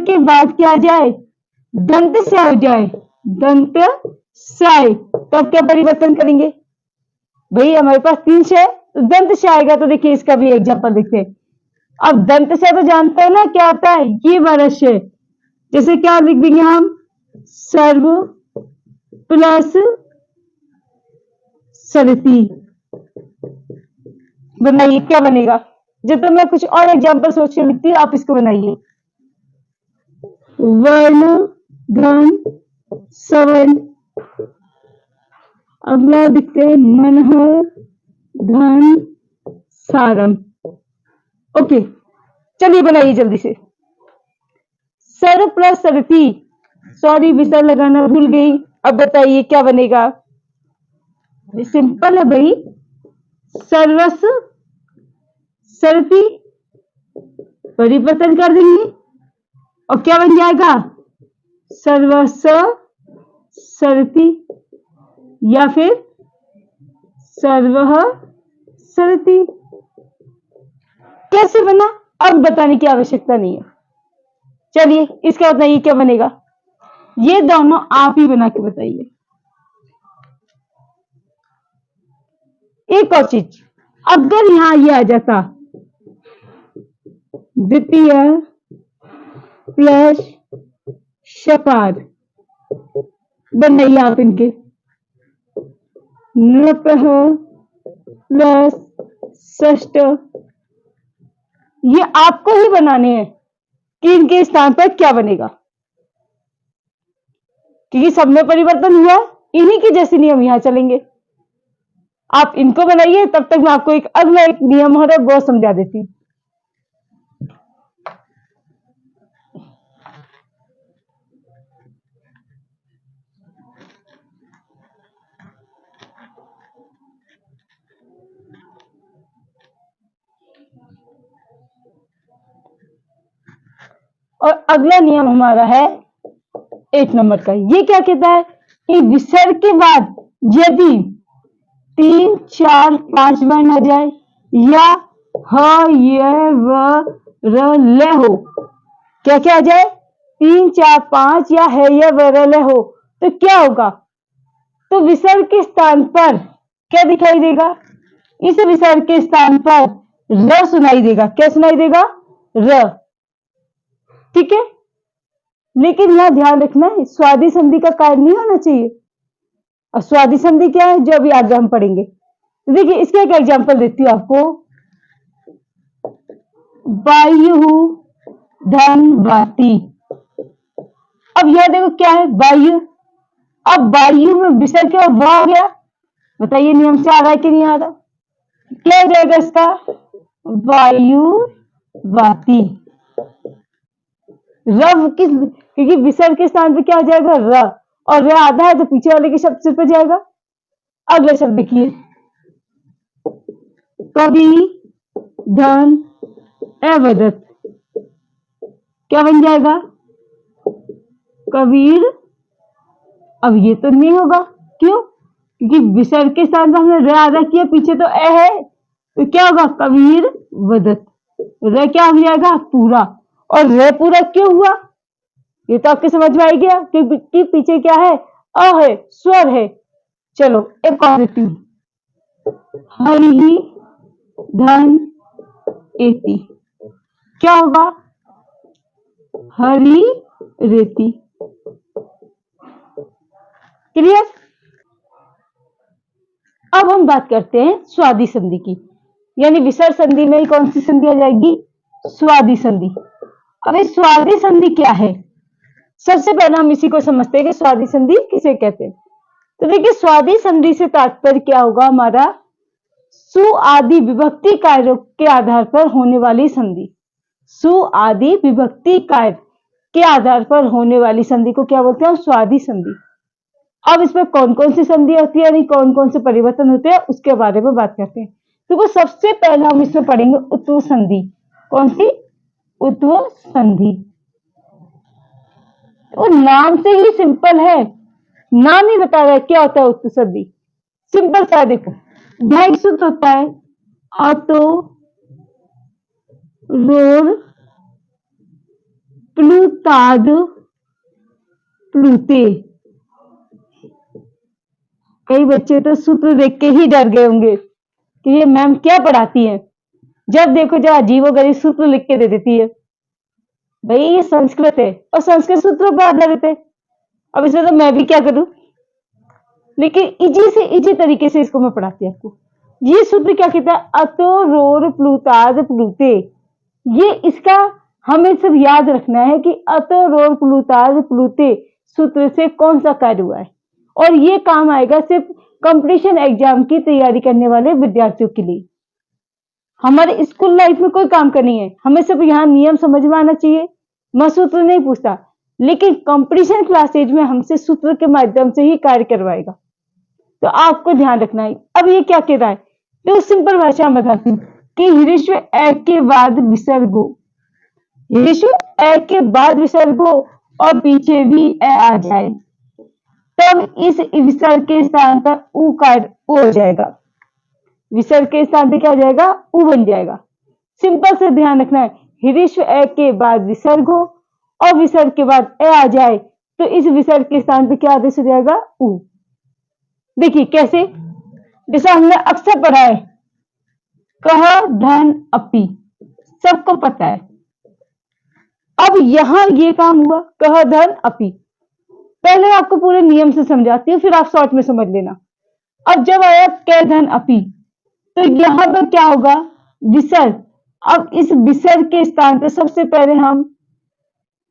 के बाद क्या आ जाए? दंत से हो जाए, दंत साय, तो अब क्या परिवर्तन करेंगे? भाई हमारे पास 3 से दंत से आएगा, तो देखिए इसका भी एग्जांपल देखते हैं। अब दंत से तो जानते हो ना क्या होता है? ये वर्ष है। जैसे क्या लिख देंगे हम? सर्व प्लस सरती। बनाइए क्या बनेगा? जब तक मैं कुछ और एग्जांपल सोच के लिखती हूँ, आप इसको बनाइए। वर्ण धन सवन। अगला दिखते हैं मनोहर धन सारम। ओके, चलिए बनाइए जल्दी से। सर प्लस सरती, सॉरी विसर्ग लगाना भूल गई। अब बताइए क्या बनेगा? सिंपल है भाई, सर्वस सरती परिवर्तन कर देंगे और क्या बन जाएगा? सर्वस सरती या फिर सर्व सरती। कैसे बना अब बताने की आवश्यकता नहीं है। चलिए इसका बताइए क्या बनेगा? ये दोनों आप ही बना के बताइए। एक और चीज, अगर यहां ये आ जाता द्वितीय प्लस शकार, बनाइए आप इनके। नृपह प्लस षष्ठ, ये आपको ही बनाने हैं कि इनके स्थान पर क्या बनेगा, क्योंकि सब में परिवर्तन हुआ। इन्हीं के जैसे नियम यहां चलेंगे। आप इनको बनाइए, तब तक मैं आपको एक अगला एक नियम हो रहा है वो समझा देती हूँ। और अगला नियम हमारा है 1 नंबर का। ये क्या कहता है कि विसर्ग के बाद यदि 3, 4, 5 वर्ण आ जाए या ह, य, व, र, ल हो, क्या क्या आ जाए? 3, 4, 5 या है या व, र, ल हो, तो क्या होगा? तो विसर्ग के स्थान पर क्या दिखाई देगा? इस विसर्ग के स्थान पर र सुनाई देगा। क्या सुनाई देगा? र। ठीक है, लेकिन यहां ध्यान रखना है, स्वादी संधि का कार्य नहीं होना चाहिए। और स्वादी संधि क्या है, जो अभी आगे हम पढ़ेंगे। तो देखिए इसका एक एग्जांपल देती हूँ आपको। वायु धन वाती। अब यह देखो क्या है? वायु। अब वायु में विसर्ग क्या आ गया? बताइए नियम से आ रहा है कि नहीं आ रहा? क्या हो जाएगा इसका? वायु वाती। रव किस, क्योंकि विसर्ग के स्थान पे क्या हो जाएगा? र, और र आधा है तो पीछे वाले के शब्द सिर पर जाएगा। अगला शब्द देखिए, कवि धन अवदत, क्या बन जाएगा? कबीर। अब ये तो नहीं होगा, क्यों? क्योंकि विसर्ग के स्थान पर हमने र आधा किया, पीछे तो है, तो क्या होगा? कबीर वदत। र क्या हो जाएगा? पूरा। और रे पूरा क्यों हुआ, ये तो आपके समझ में आ गया कि पीछे क्या है, अ है, स्वर है। चलो एक और देती हूँ, हरि धन एति, क्या होगा, हरी रेती। क्लियर। अब हम बात करते हैं स्वादि संधि की, यानी विसर्ग संधि में कौन सी संधि आ जाएगी, स्वादि संधि। अब ये स्वादि संधि क्या है, सबसे पहले हम इसी को समझते हैं कि स्वादि संधि किसे कहते हैं। तो देखिए स्वादि संधि से तात्पर्य क्या होगा हमारा, सु आदि विभक्ति कार्यों के आधार पर होने वाली संधि। सु आदि विभक्ति कार्य के आधार पर होने वाली संधि को क्या बोलते हैं, स्वादि संधि। अब इसमें कौन कौन सी संधि होती है, यानी कौन कौन से परिवर्तन होते हैं उसके बारे में बात करते हैं। तो सबसे पहले हम इसमें पढ़ेंगे उत्व संधि। कौन सी, उत्व संधि। वो नाम से ही सिंपल है, नाम ही बता रहा है क्या होता है उत्व संधि। सिंपल सा देखो, ढाई सूत्र होता है, अतो रोर प्लुताद प्लुते। कई बच्चे तो सूत्र देख के ही डर गए होंगे कि ये मैम क्या पढ़ाती है, जब देखो जब अजीबोगरीब सूत्र लिख के दे देती है। भाई ये संस्कृत है और संस्कृत सूत्रों पर आधारित है, अब इसमें तो मैं भी क्या करूं, लेकिन इजी से इजी तरीके से इसको मैं पढ़ाती हूँ आपको। ये सूत्र क्या कहता है, अतो रोर प्लुताद प्लुते। ये इसका हमें सिर्फ याद रखना है कि अतो रोर प्लुताद प्लुते सूत्र से कौन सा कार्य हुआ है, और ये काम आएगा सिर्फ कंपटीशन एग्जाम की तैयारी करने वाले विद्यार्थियों के लिए। हमारे स्कूल लाइफ में कोई काम का नहीं है, हमें सिर्फ यहाँ नियम समझ में आना चाहिए। मैं सूत्र नहीं पूछता, लेकिन कंपटीशन क्लासेज में हमसे सूत्र के माध्यम से ही कार्य करवाएगा, तो आपको ध्यान रखना है। अब ये क्या कह रहा है, तो सिंपल भाषा में बताती हूँ कि ह्रीश्व ए के बाद विसर्ग हो, ह्रीश्व ए के बाद विसर्ग हो और पीछे भी ए आ जाए, तब इस विसर्ग के स्थान पर ऊ कार्य हो जाएगा। विसर्ग के स्थान पे क्या हो जाएगा, ऊ बन जाएगा। सिंपल से ध्यान रखना है, ह्रीश्व ए के बाद विसर्ग हो और विसर्ग के बाद ए आ जाए, तो इस विसर्ग के स्थान पे क्या आदेश हो जाएगा, ऊ। देखिए कैसे, जैसे हमने अक्सर पढ़ा है, कह धन अपी, सबको पता है। अब यहां ये काम हुआ, कह धन अपी। पहले आपको पूरे नियम से समझाती हूँ, फिर आप शॉर्ट में समझ लेना। अब जब आया कै धन अपी, तो यहां पर क्या होगा, विसर्ग। अब इस विसर्ग के स्थान पर सबसे पहले हम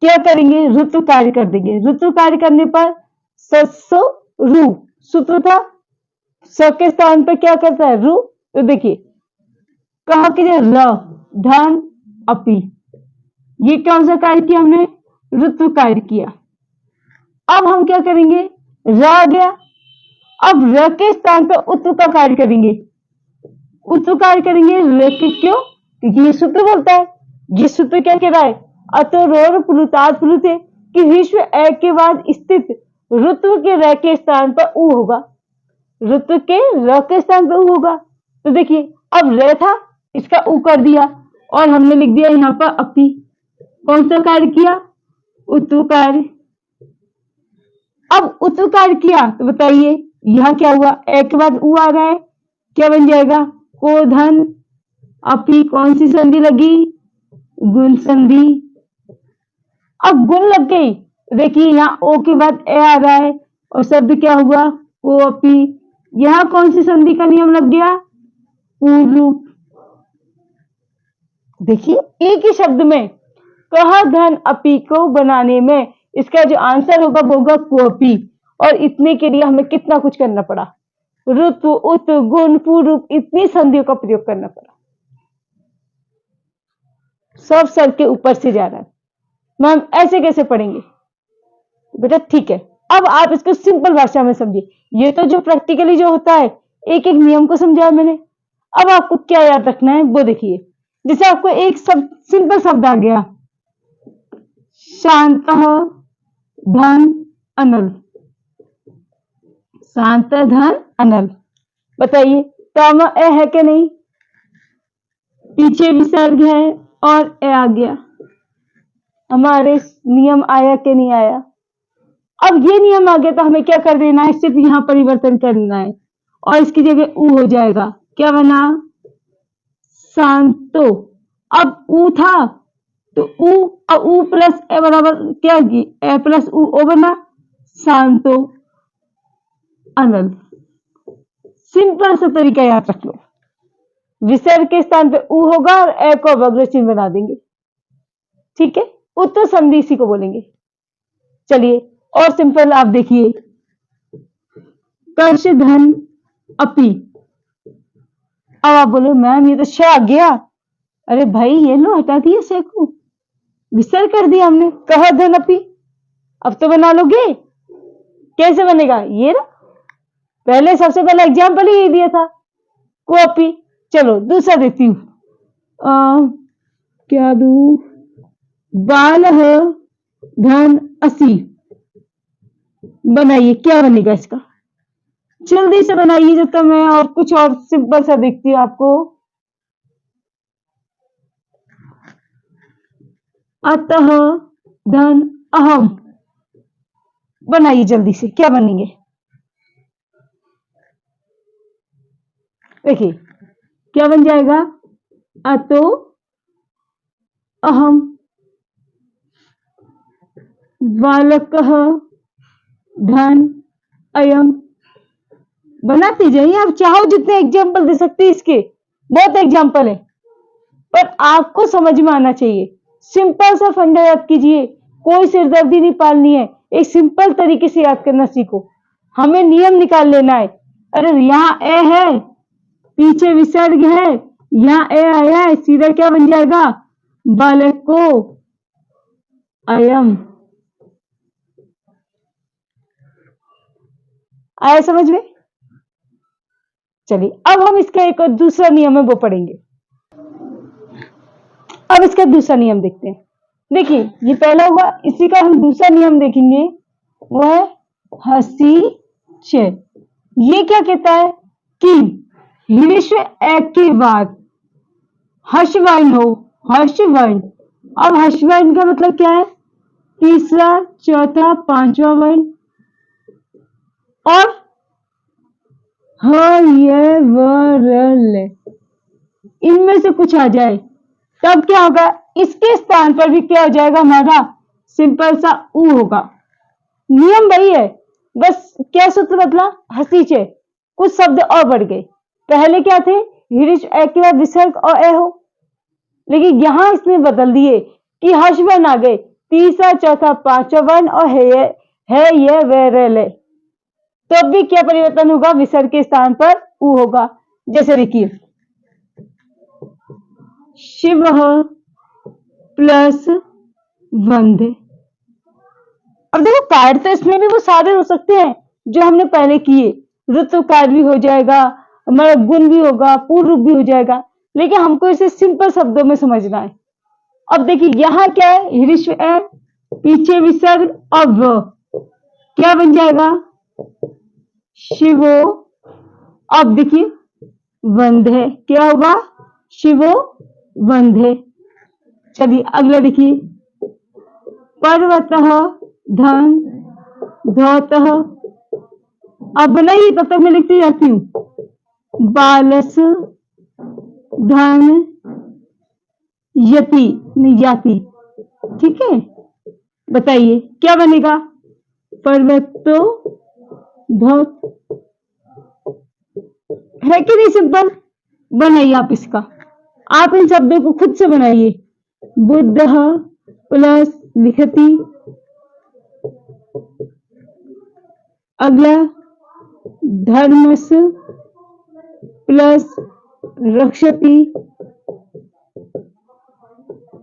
क्या करेंगे, ऋतु कार्य कर देंगे। ऋतु कार्य करने पर सस्सु रु सूत्र था, स के स्थान पर क्या करता है, रु। तो देखिए कहा कि र धन अपी, ये कौन सा कार्य किया हमने, ऋतु कार्य किया। अब हम क्या करेंगे, र आ गया, अब र के स्थान पर उत्तर का कार्य करेंगे। उत्तर कार्य करेंगे र के, क्यों, क्योंकि ये सूत्र बोलता है। ये सूत्र क्या कह रहा है, अतो रोर प्लुताद प्लुते, कि विश्व ए के बाद स्थित ऋतु के र के स्थान पर ऊ होगा, ऋतु के र के स्थान पर ऊ होगा। तो देखिए अब र था, इसका ऊ कर दिया और हमने लिख दिया यहाँ पर अपी। कौन सा कार्य किया, उत्तु कार्य। अब उत्तु कार्य किया तो बताइए यहाँ क्या हुआ, ए के बाद ऊ आ रहा है, क्या बन जाएगा, को धन अपी। कौन सी संधि लगी, गुण संधि। अब गुण लग गई, देखिए यहाँ ओ के बाद ए आ रहा है और शब्द क्या हुआ, को अपी। यहाँ कौन सी संधि का नियम लग गया, पूर्व रूप। देखिए एक ही शब्द में कह धन अपी को बनाने में इसका जो आंसर होगा वो होगा कोपी, और इतने के लिए हमें कितना कुछ करना पड़ा, ऋतु उत गुण पूर्व, इतनी संधियों का प्रयोग करना पड़ा। सब सर के ऊपर से जा रहा है, मैम ऐसे कैसे पढ़ेंगे, बेटा ठीक है। अब आप इसको सिंपल भाषा में समझिए, ये तो जो प्रैक्टिकली जो होता है एक एक नियम को समझाया मैंने। अब आपको क्या याद रखना है वो देखिए, जैसे आपको एक सिंपल शब्द आ गया, शांत धन अनल, शांत धन अनल। बताइए तम ए है कि नहीं, पीछे विसर्ग है और ए आ गया, हमारे नियम आया कि नहीं आया? अब ये नियम आ गया तो हमें क्या कर देना है, सिर्फ यहाँ परिवर्तन करना है और इसकी जगह ऊ हो जाएगा। क्या बना? शांतो। अब ऊ था तो ऊ प्लस ए बराबर क्या, ए प्लस ऊ ओ बना शांतो अनल। सिंपल सा तरीका याद रख लो, विसर्ग के स्थान पे ऊ होगा और ए को अवग्रह चिन्ह बना देंगे। ठीक है, उत्तर संधि इसी को बोलेंगे। चलिए और सिंपल आप देखिए, कर्ष धन अपी। अब आप बोलो मैम ये तो श आ गया। अरे भाई ये लो हटा दिया श को, विसर्ग कर दिया हमने, कह धन अपी। अब तो बना लोगे, कैसे बनेगा ये ना, पहले सबसे पहला एग्जाम्पल ही दिया था को अपी। चलो दूसरा देती हूँ, क्या दू, बाल धन असी। बनाइए क्या बनेगा इसका, जल्दी से बनाइए जब तक मैं और कुछ और सिंपल सा देखती हूँ आपको। अतः धन अहम। बनाइए जल्दी से, क्या बनेंगे देखिए क्या बन जाएगा, अतो अहम बालक धन अयम। बनाते जाइए, आप चाहो जितने एग्जाम्पल दे सकते हैं, इसके बहुत एग्जाम्पल है पर आपको समझ में आना चाहिए। सिंपल सा फंडा याद कीजिए, कोई सिरदर्दी नहीं पालनी है, एक सिंपल तरीके से याद करना सीखो। हमें नियम निकाल लेना है। अरे यहाँ ए है, पीछे विसर्ग है, यहाँ ए आया है, सीधा क्या बन जाएगा, बालक को अयम। आया समझ में? चलिए अब हम इसका एक और दूसरा नियम है वो पढ़ेंगे। अब इसका दूसरा नियम देखते हैं। देखिए ये पहला हुआ, इसी का हम दूसरा नियम देखेंगे, वो है हसी चे। ये क्या कहता है कि ह्रस्व एक के बाद हर्षवर्ण हो, हर्षवर्ण। अब हर्षवर्ण का मतलब क्या है, तीसरा चौथा पांचवा वर्ण और ये वरल, इनमें से कुछ आ जाए तब क्या होगा, इसके स्थान पर भी क्या हो जाएगा, हमारा सिंपल सा ऊ होगा। नियम वही है, बस क्या सूत्र बदला, हसीचे, कुछ शब्द और बढ़ गए। पहले क्या थे, ह्रस्व ए के बाद विसर्ग और ए हो, लेकिन यहां इसने बदल दिए कि हर्ष वर्ण आ गए, तीसरा चौथा पांचवा वर्ण और है ये वेरल। तो अब भी क्या परिवर्तन होगा, विसर्ग के स्थान पर ऊ होगा। जैसे देखिए शिव प्लस वंदे। अब देखो कार्य तो इसमें भी वो सारे हो सकते हैं जो हमने पहले किए, ऋतु कार्य भी हो जाएगा, हमारा गुण भी होगा, पूर्ण रूप भी हो जाएगा, लेकिन हमको इसे सिंपल शब्दों में समझना है। अब देखिए यहाँ क्या है, ह्रस्व ए, पीछे विसर्ग और व, क्या बन जाएगा, शिवो। अब देखिए वंदे, क्या होगा, शिवो वंदे। चलिए अगला देखिए, पर्वतः धन धौतः। अब बनाइए तब तक मैं लिखती जाती हूँ, बालस धन यति, नहीं याति। ठीक है, बताइए क्या बनेगा, पर्वतो धौत। है कि नहीं सिंपल? बनाइए आप इसका, आप इन शब्दों को खुद से बनाइए। बुद्ध प्लस लिखती, अगला धर्मस प्लस रक्षति।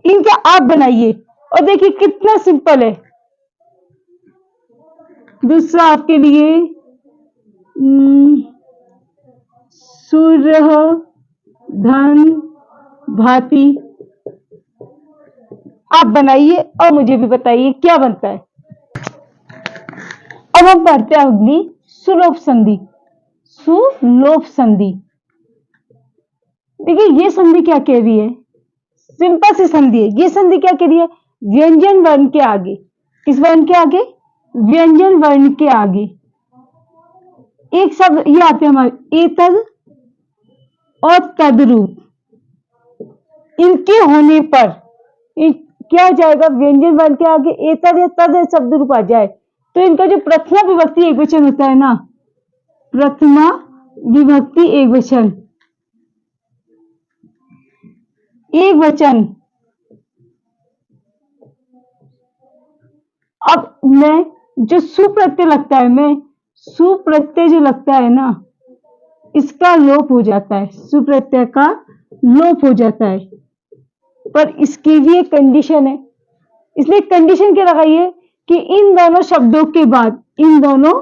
इनका आप बनाइए और देखिए कितना सिंपल है। दूसरा आपके लिए सूर्य धन भांति। आप बनाइए और मुझे भी बताइए क्या बनता है। अब हम पढ़ते हैं अगली सुलोप संधि। सुलोप संधि, देखिए ये संधि क्या कह रही है, सिंपल सी संधि है। ये संधि क्या कह रही है, व्यंजन वर्ण के आगे, किस वर्ण के आगे? व्यंजन वर्ण के आगे एक शब्द ये आते हैं हमारे एतद और तद्रूप, इनके होने पर क्या हो जाएगा? व्यंजन वर्ण के आगे एतद या तद शब्द रूप आ जाए तो इनका जो प्रथमा विभक्ति एक वचन होता है ना, प्रथमा विभक्ति एक वचन, एक वचन। अब मैं जो सुप्रत्यय लगता है, मैं सुप्रत्यय जो लगता है ना, इसका लोप हो जाता है, सुप्रत्यय का लोप हो जाता है। पर इसकी भी एक कंडीशन है, इसलिए कंडीशन क्या लगाइए कि इन दोनों शब्दों के बाद, इन दोनों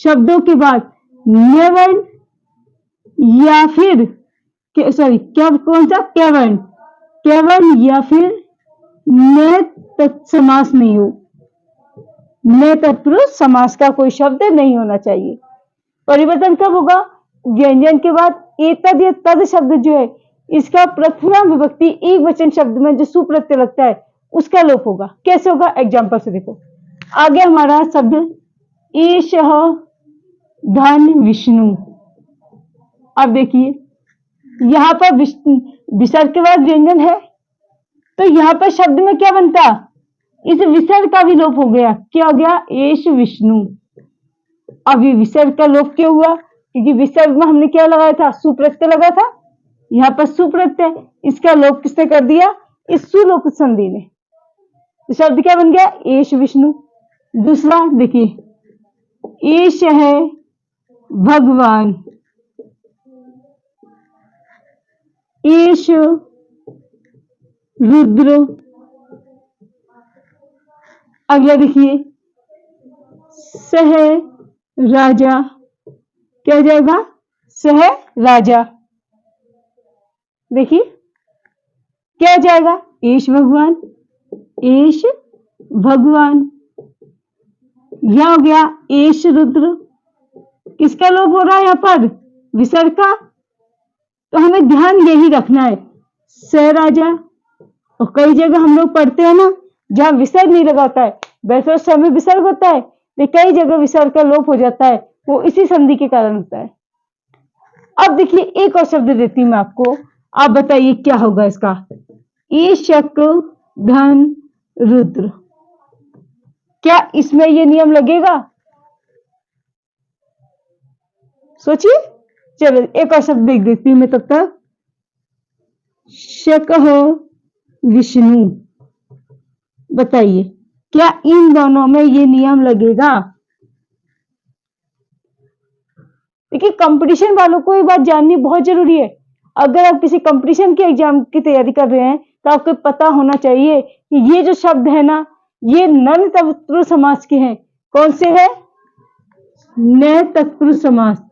शब्दों के बाद न्यवर्ण या फिर क्या कौन सा? केवर्ण, केवर्ण या फिर न तत्समास नहीं हो, न तत्पुरुष समास का कोई शब्द नहीं होना चाहिए। परिवर्तन कब होगा? व्यंजन के बाद एतद या तद शब्द जो है, इसका प्रथमा विभक्ति एक वचन शब्द में जो सुप्रत्यय लगता है उसका लोप होगा। कैसे होगा? एग्जाम्पल से देखो। आगे हमारा शब्द एषः धन विष्णु। अब देखिए यहां पर विसर्ग के बाद व्यंजन है तो यहां पर शब्द में क्या बनता? इस विसर्ग का भी लोप हो गया। क्या हो गया? एष विष्णु। अब ये विसर्ग का लोप क्यों हुआ? क्योंकि विसर्ग में हमने क्या लगाया था? सुप्रत्यय लगा था। यहाँ पर सुप्रत्यय, इसका लोप किसने कर दिया? इस सुलोप संधि ने। तो शब्द क्या बन गया? एष विष्णु। दूसरा देखिए एष है भगवान, एष रुद्र। अगला देखिए सह राजा, क्या हो जाएगा? सह राजा। देखिए क्या हो जाएगा? एष भगवान, एष भगवान। यह हो गया एष रुद्र। किसका लोप हो रहा है यहाँ पर? विसर्ग का। तो हमें ध्यान यही रखना है, स राजा। और कई जगह हम लोग पढ़ते हैं ना जहां विसर्ग नहीं लगाता है, वैसे उस समय विसर्ग होता है, लेकिन कई जगह विसर्ग का लोप हो जाता है, वो इसी संधि के कारण होता है। अब देखिए एक और शब्द देती हूं मैं आपको, आप बताइए क्या होगा इसका? ईशक धन रुद्र। क्या इसमें ये नियम लगेगा? सोचिए। चलो एक और शब्द देख देती हूं मैं तब तक। शक विष्णु। बताइए क्या इन दोनों में ये नियम लगेगा? देखिए कंपटीशन वालों को ये बात जाननी बहुत जरूरी है। अगर आप किसी कंपटीशन के एग्जाम की तैयारी कर रहे हैं तो आपको पता होना चाहिए कि ये जो शब्द है ना, ये नन तत्पुरुष समास के हैं। कौन से है? न तत्पुरुष समास।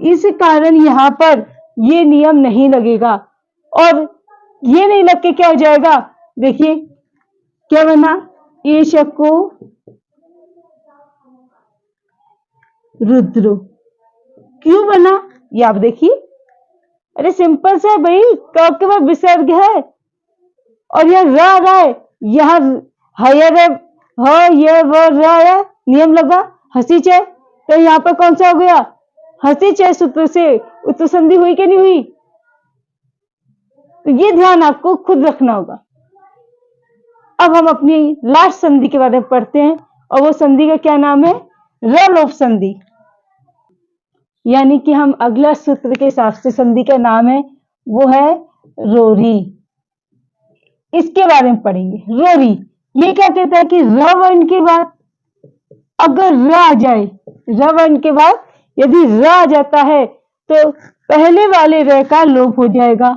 इस कारण यहां पर ये नियम नहीं लगेगा। और ये नहीं लग के क्या हो जाएगा? देखिए क्या बना? ईशक को रुद्र। क्यों बना ये आप देखिए। अरे सिंपल सा है भाई, क के बाद विसर्ग है और यह र आ रहा है, यह हयर है, ह ये वो र है, नियम लगा हंसी चे, तो यहाँ पर कौन सा हो गया? हंसी चे सूत्र से उत्तर संधि हुई कि नहीं हुई? तो ये ध्यान आपको खुद रखना होगा। अब हम अपनी लास्ट संधि के बारे में पढ़ते हैं और वो संधि का क्या नाम है? रलोप संधि। यानी कि हम अगला सूत्र के हिसाब से संधि का नाम है वो है रोरी। इसके बारे में पढ़ेंगे। रोरी ये क्या कहता है कि र वर्ण के बाद अगर र आ जाए, र वर्ण के बाद यदि र आ जाता है तो पहले वाले र का लोप हो जाएगा।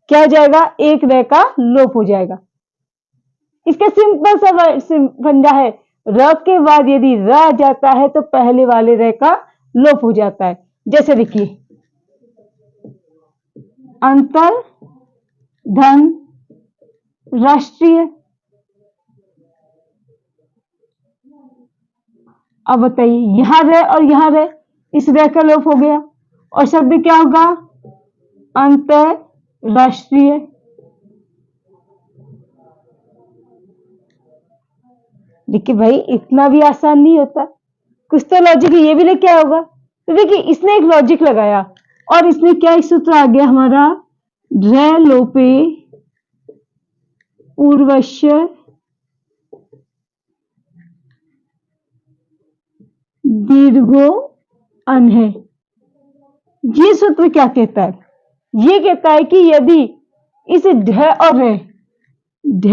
क्या हो जाएगा? एक र का लोप हो जाएगा। इसका सिंपल सा फंडा है, र के बाद यदि र आ जाता है तो पहले वाले र का लोप हो जाता है। जैसे देखिए अंतर धन राष्ट्रीय। अब बताइए यहां रहे और यहां रहे, इस रह का लोप हो गया और शब्द क्या होगा? अंतर राष्ट्रीय, देखिए भाई इतना भी आसान नहीं होता, कुछ तो लॉजिक ये भी लेके आया होगा। तो देखिए इसने एक लॉजिक लगाया और इसमें क्या एक सूत्र आ गया हमारा, ड्रे लोपे पूर्वस्य दीर्घो अनहे। ये सूत्र क्या कहता है, ये कहता है कि यदि इस ढ और रे, ढ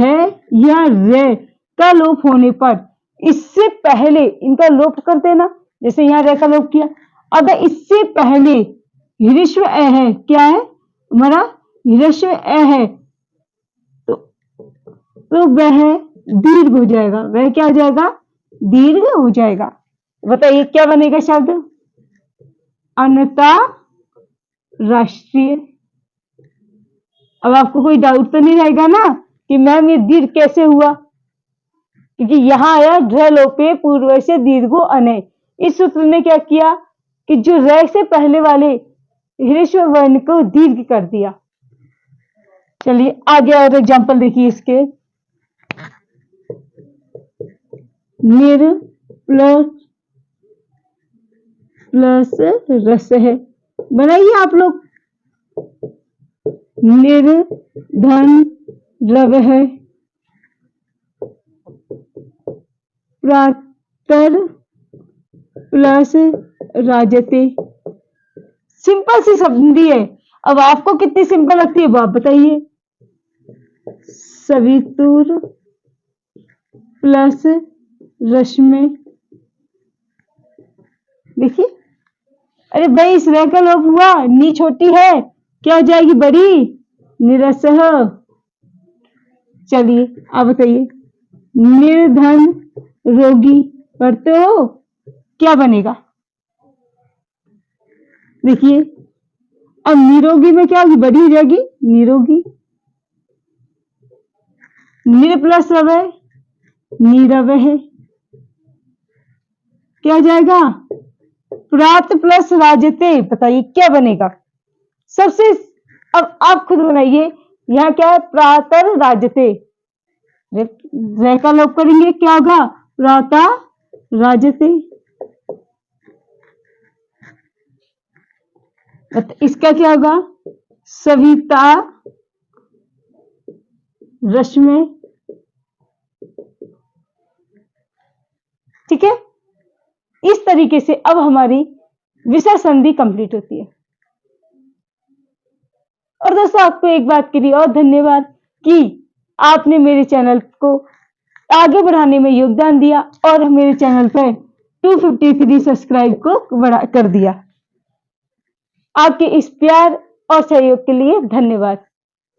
या रे का लोप होने पर इससे पहले इनका लोप कर देना, जैसे यहां रे का लोप किया, अगर इससे पहले ह्रस्व अ है, क्या है हमारा ह्रस्व अ है, तो वह दीर्घ हो जाएगा, वह क्या हो जाएगा, दीर्घ हो जाएगा। बताइए क्या बनेगा शब्द, अंतरराष्ट्रीय। अब आपको कोई डाउट तो नहीं रहेगा ना कि मैम ये दीर्घ कैसे हुआ, क्योंकि यहां आया ढ लोपे पूर्व से दीर्घो अने। इस सूत्र ने क्या किया कि जो रे से पहले वाले ह्रस्व वर्ण को दीर्घ कर दिया। चलिए आगे और एग्जांपल देखिए इसके, निर प्लस प्लस रस है, बनाइए आप लोग, निर्धन रव है, प्रातर प्लस राजते। सिंपल सी संधि है, अब आपको कितनी सिंपल लगती है वो आप बताइए। सवितुर प्लस रश्मि, देखिए, अरे भाई इस रे का लोप हुआ, नी छोटी है, क्या हो जाएगी बड़ी, निरसह। चलिए आप बताइए, निर्धन रोगी पढ़ते हो, क्या बनेगा, देखिए अब निरोगी में क्या होगी, बड़ी हो जाएगी निरोगी, निर प्लस रवय नीरवय है, क्या हो जाएगा, प्रात प्लस राजते। बताइए क्या बनेगा, सबसे, अब आप खुद बनाइए, यहाँ क्या है, प्रातर राजते, रे का लोप करेंगे क्या होगा, प्राता राजते। इसका क्या होगा, सविता रश्मि। ठीक है, इस तरीके से अब हमारी विषय संधि कंप्लीट होती है। और दोस्तों आपको एक बात के लिए और धन्यवाद कि आपने मेरे चैनल को आगे बढ़ाने में योगदान दिया और मेरे चैनल पर 253 सब्सक्राइब को बढ़ा कर दिया। आपके इस प्यार और सहयोग के लिए धन्यवाद।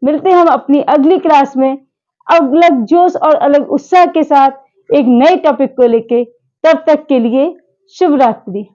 मिलते हैं हम अपनी अगली क्लास में अलग जोश और अलग उत्साह के साथ एक नए टॉपिक को लेके, तब तक के लिए शुभ रात्रि।